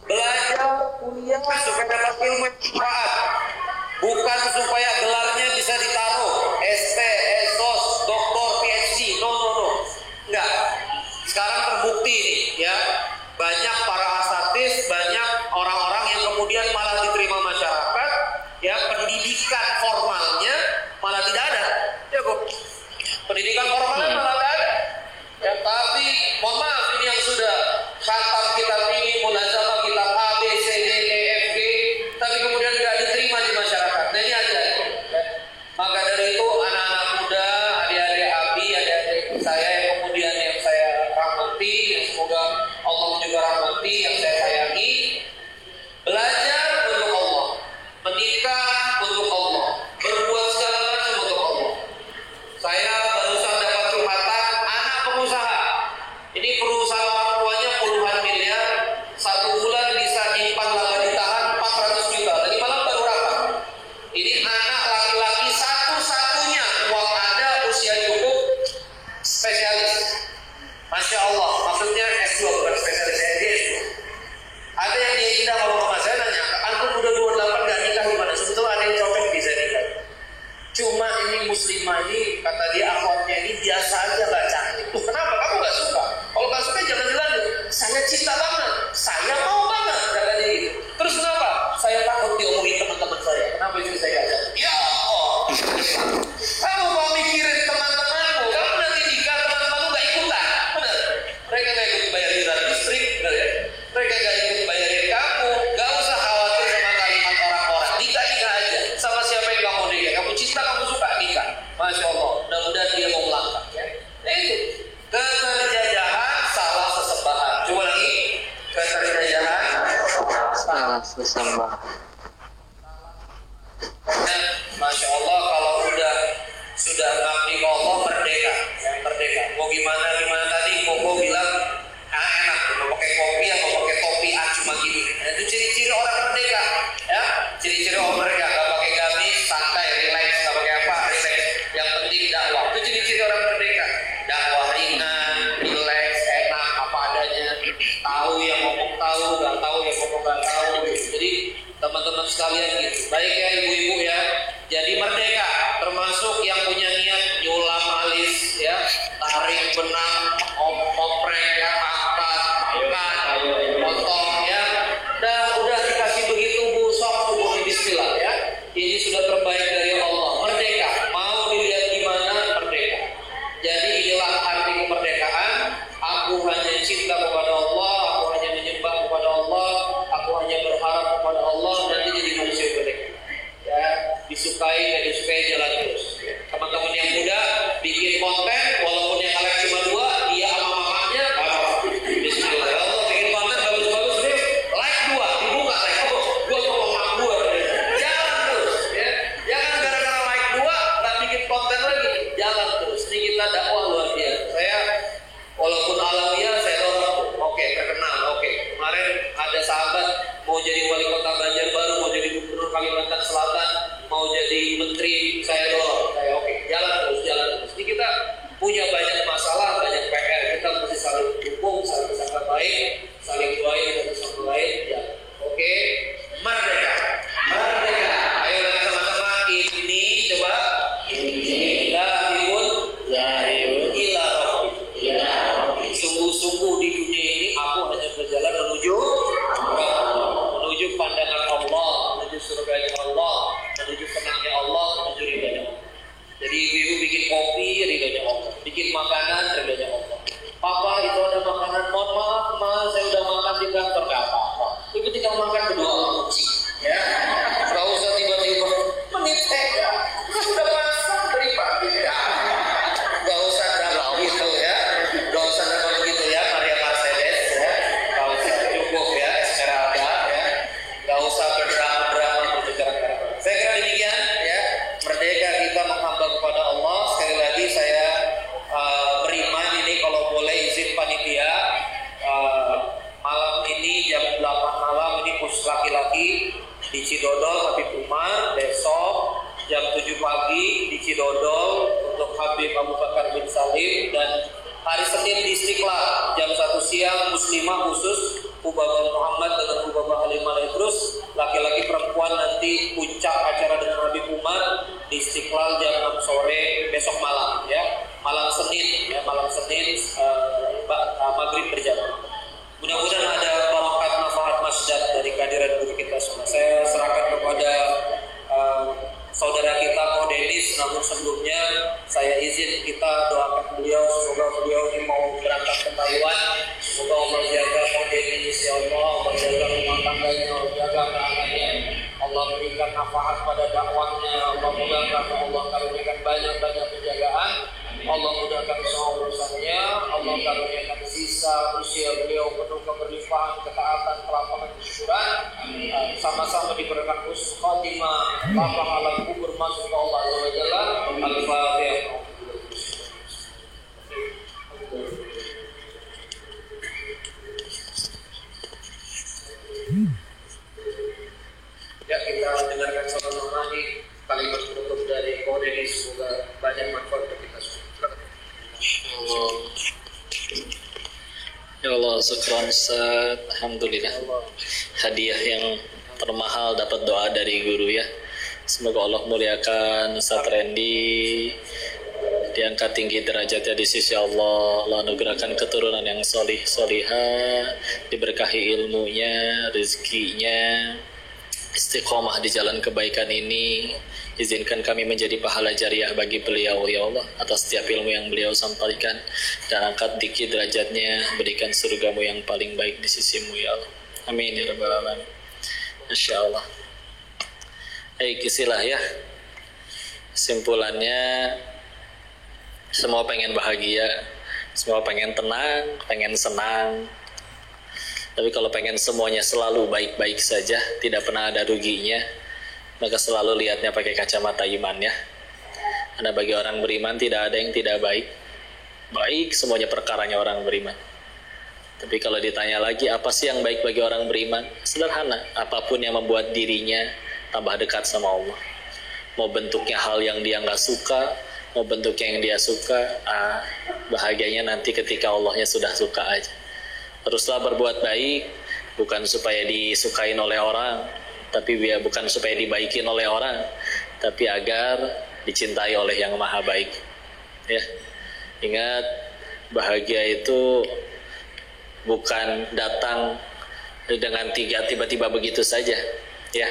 Belajar kuliah supaya dapat ilmu yang bermanfaat, bukan supaya gelarnya bisa ditaruh ST, SOS, doktor, PhD. No. Enggak. Sekarang terbukti nih ya, banyak para asatidz, banyak orang-orang yang kemudian malah diterima masyarakat, ya pendidikan formalnya malah tidak ada. Ya kok, pendidikan formalnya malah tidak ada. Ya, tapi mohon maaf, ini yang sudah khatam kitab ini, mulazamah kitab A, B, C, D, E, F, G, tapi kemudian tidak diterima di masyarakat. Nah ini aja. Ya. Maka dari itu anak-anak muda, adik-adik Abi, adik-adik saya yang kemudian yang saya rahmati, yang semoga Allah juga rahmati, yang saya sayangi, belajar untuk Allah, menikah untuk Allah, berbuat segala macam untuk Allah. Saya barusan dapat curhatan anak pengusaha. Ini perusahaan orang tuanya puluhan miliar, 1 bulan bisa nyimpan laba ditahan 400 juta. Tadi malam baru rapat. Ini anak laki-laki satu-satunya uang ada, usia cukup, spesialis. Masya Allah, maksudnya S2 bukan spesialis, S2. Ada yang dia indah kalau mama saya nanya, antum udah 28 gak nikah gimana? Sebetulnya ada yang cocok bisa nikah. Cuma ini muslimah ini, kata dia akhwatnya ini biasa aja gak cantik. Tuh kenapa? Kamu gak suka? Kalau gak suka jangan dilanjut. Saya cinta banget, saya mau banget, kata dia gitu. Terus kenapa? Saya takut diomongin teman-teman saya. Kenapa itu saya aja? Ya Allah. Kamu mau mikirin teman-temanmu, kamu nanti nikah teman-temanmu gak ikutan. Benar? Mereka gak ikut bayar iuran listrik, benar ya? Mereka gak ikut bayarin kamu. Gak usah khawatir sama kalimat orang-orang. Nikah aja sama siapa yang kamu Susah. Masya Allah, kalau sudah ngabdi ke Allah merdeka, merdeka. Mau gimana tadi Koko bilang enak, mau pakai kopi atau pakai topi cuma gini. Itu ciri-ciri orang merdeka, ya. Ciri-ciri orang merdeka, nggak pakai gamis, santai, relax, nggak pakai apa, relax. Yang penting dakwah. Itu ciri-ciri orang merdeka. Dakwah ringan, relax, enak, apa adanya. Tahu yang ngomong tahu, nggak tahu yang ngomong nggak tahu. Jadi teman-teman sekalian gitu. Baik ya ibu-ibu ya. Jadi merdeka termasuk yang punya niat nyulam alis ya, tarik benang, oprek ya, angkat, potong ya. Udah dikasih begitu bu, sok bu bismillah ya. Ini sudah terbaik dari Allah. Merdeka. Mau dilihat gimana merdeka. Jadi inilah arti kemerdekaan. Aku hanya cinta kepada Allah, aku hanya menyembah kepada Allah, aku hanya berharap kepada Allah, nanti jadi manusia merdeka. Ya, disukai dan disukai jalan terus. Teman-teman yang muda bikin konten, walaupun yang like cuma 2, dia sama mamanya, bismillah. Allah bikin konten bagus-bagus, like 2, dibuka like, gue sama mak gue. Jalan terus, ya. Jangan gara-gara like 2, nggak bikin konten lagi. Jalan terus. Ini kita dakwah luar biasa. Saya walaupun alamiah saya dorong, oke, terkenal, oke. Kemarin ada sahabat mau jadi wali kota Banjarbaru, mau jadi gubernur Kalimantan Selatan, mau jadi menteri, saya dorong, saya oke, jalan terus. Ini kita punya banyak masalah, banyak PR, kita mesti saling dukung, saling sangat baik, saling doain satu sama lain, ya. Oke, merdeka. Ayo sama-sama ini coba. Sungguh-sungguh di dunia ini aku hanya berjalan menuju pandangan Allah, menuju surganya Allah, menuju senangnya Allah, menuju ridhonya Allah. Jadi ibu bikin kopi, ridhonya Allah. Bikin makanan, ridhonya Allah. Papa itu ada makanan, mohon maaf mas, saya udah makan di kantor, gak apa-apa. Ibu tinggal makan berdua sama kucing, ya. Gak usah tiba-tiba menit tega, sudah masak dari pagi, ya. Gak usah drama gitu ya, gak usah drama begitu ya, Maria Mercedes ya, gak usah cukup ya, Esmeralda ya, gak usah berdrama berbicara. Saya kira demikian ya, merdeka kita menghamba kepada Allah. Sekali lagi saya beriman ini kalau boleh izin panitia, malam ini jam 8 malam ini khusus laki-laki di Cidodol Habib Umar, besok jam 7 pagi di Cidodol untuk Habib Abu Bakar bin Salim, dan hari Senin di Istiqlal jam 1 siang Muslimah khusus Ubaba Muhammad dengan Ubaba Halimah Idrus, laki-laki perempuan nanti puncak acara dengan Habib Umar di Istiqlal jam 6 sore besok malam ya, malam Senin maghrib berjamaah. Mudah-mudahan ada barakat nafahat masjid dari kehadiran guru kita semua. Saya serahkan kepada saudara kita Ko Denis, namun sebelumnya saya izin kita doakan beliau, semoga beliau ini mau berangkat ke Taiwan. Semoga Allah jaga Ko Denis, ya Allah, Allah jaga rumah tangganya, Allah jaga keanaknya, Allah berikan nafahat pada dakwahnya, Allah mudahkan, Allah karuniakan banyak-banyak penjagaan, Allah mudahkan semua urusannya, Allah karuniakan sisa usia beliau penuh keberlimpahan, ketaatan, kelapangan, kesyukuran, sama-sama diberikan husnul khatimah, lapang alam kubur masuk ke Allah Azza wa Jalla. Al-Fatihah. Ya, kita dengarkan sama-sama nih kalimat penutup dari Ko Denis, semoga banyak manfaat untuk kita semua. Ya Allah, syukran Ustaz. Alhamdulillah. Hadiah yang termahal dapat doa dari guru ya. Semoga Allah muliakan Ustaz Randy, diangkat tinggi derajatnya di sisi Allah, Allah anugerahkan keturunan yang solih solihah, diberkahi ilmunya, rezekinya, istiqomah di jalan kebaikan ini. Izinkan kami menjadi pahala jariah bagi beliau ya Allah atas setiap ilmu yang beliau sampaikan, dan angkat tinggi derajatnya, berikan surgamu yang paling baik di sisimu ya Allah. Amin ya rabbal alamin. Insyaallah. Kisilah ya. Simpulannya, semua pengen bahagia, semua pengen tenang, pengen senang. Tapi kalau pengen semuanya selalu baik-baik saja, tidak pernah ada ruginya, maka selalu lihatnya pakai kacamata imannya. Karena bagi orang beriman tidak ada yang tidak baik. Baik semuanya perkaranya orang beriman. Tapi kalau ditanya lagi, apa sih yang baik bagi orang beriman? Sederhana, apapun yang membuat dirinya tambah dekat sama Allah. Mau bentuknya hal yang dia nggak suka, mau bentuknya yang dia suka, bahagianya nanti ketika Allahnya sudah suka aja. Teruslah berbuat baik, bukan supaya disukain oleh orang, tapi bukan supaya dibaikin oleh orang, tapi agar dicintai oleh yang maha baik. Ya, ingat, bahagia itu bukan datang dengan tiba-tiba begitu saja. Ya,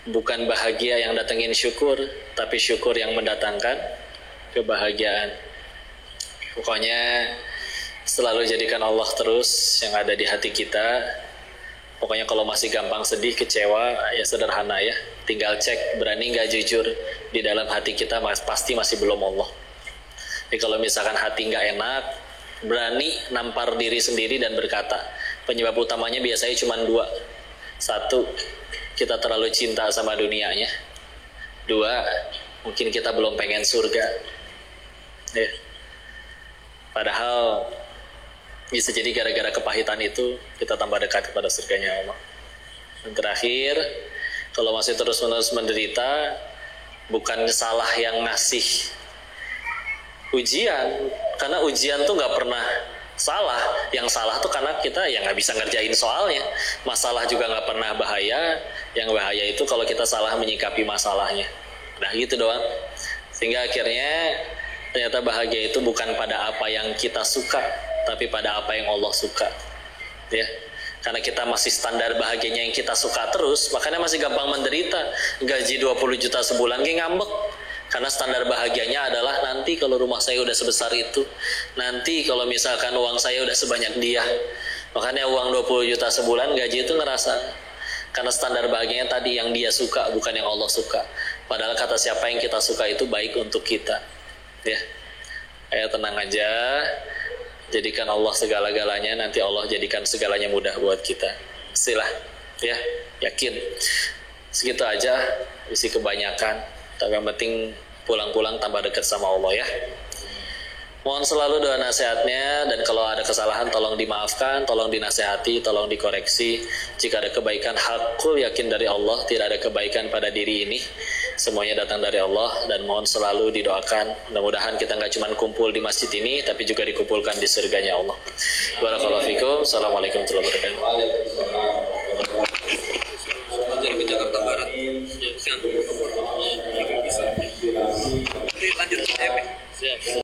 bukan bahagia yang datengin syukur, tapi syukur yang mendatangkan kebahagiaan. Pokoknya selalu jadikan Allah terus yang ada di hati kita. Pokoknya kalau masih gampang sedih, kecewa, ya sederhana ya. Tinggal cek, berani nggak jujur di dalam hati kita, pasti masih belum Allah. Jadi kalau misalkan hati nggak enak, berani nampar diri sendiri dan berkata, penyebab utamanya biasanya cuma 2. 1, kita terlalu cinta sama dunianya. 2, mungkin kita belum pengen surga. Ya. Padahal bisa jadi gara-gara kepahitan itu kita tambah dekat kepada surganya Allah. Dan terakhir, kalau masih terus-menerus menderita, bukan salah yang ngasih ujian, karena ujian tuh nggak pernah salah. Yang salah tuh karena kita ya nggak bisa ngerjain soalnya. Masalah juga nggak pernah bahaya. Yang bahaya itu kalau kita salah menyikapi masalahnya. Nah gitu doang. Sehingga akhirnya ternyata bahagia itu bukan pada apa yang kita suka, tapi pada apa yang Allah suka. Ya, karena kita masih standar bahagianya yang kita suka terus, makanya masih gampang menderita. Gaji 20 juta sebulan kayak ngambek. Karena standar bahagianya adalah nanti kalau rumah saya udah sebesar itu, nanti kalau misalkan uang saya udah sebanyak dia. Makanya uang 20 juta sebulan, gaji itu ngerasa. Karena standar bahagianya tadi yang dia suka, bukan yang Allah suka. Padahal kata siapa yang kita suka itu baik untuk kita. Ya, ayo tenang aja. Jadikan Allah segala-galanya, nanti Allah jadikan segalanya mudah buat kita. Silah, ya, yakin. Segitu aja, isi kebanyakan. Tapi yang penting pulang-pulang tambah dekat sama Allah ya. Mohon selalu doa nasihatnya, dan kalau ada kesalahan tolong dimaafkan, tolong dinasehati, tolong dikoreksi. Jika ada kebaikan, hakul yakin dari Allah, tidak ada kebaikan pada diri ini. Semuanya datang dari Allah, dan mohon selalu didoakan. Mudah-mudahan kita nggak cuma kumpul di masjid ini, tapi juga dikumpulkan di surganya Allah. Barakallahu fikum. Assalamualaikum warahmatullahi wabarakatuh. Di Jakarta Barat. Lanjut. Siap.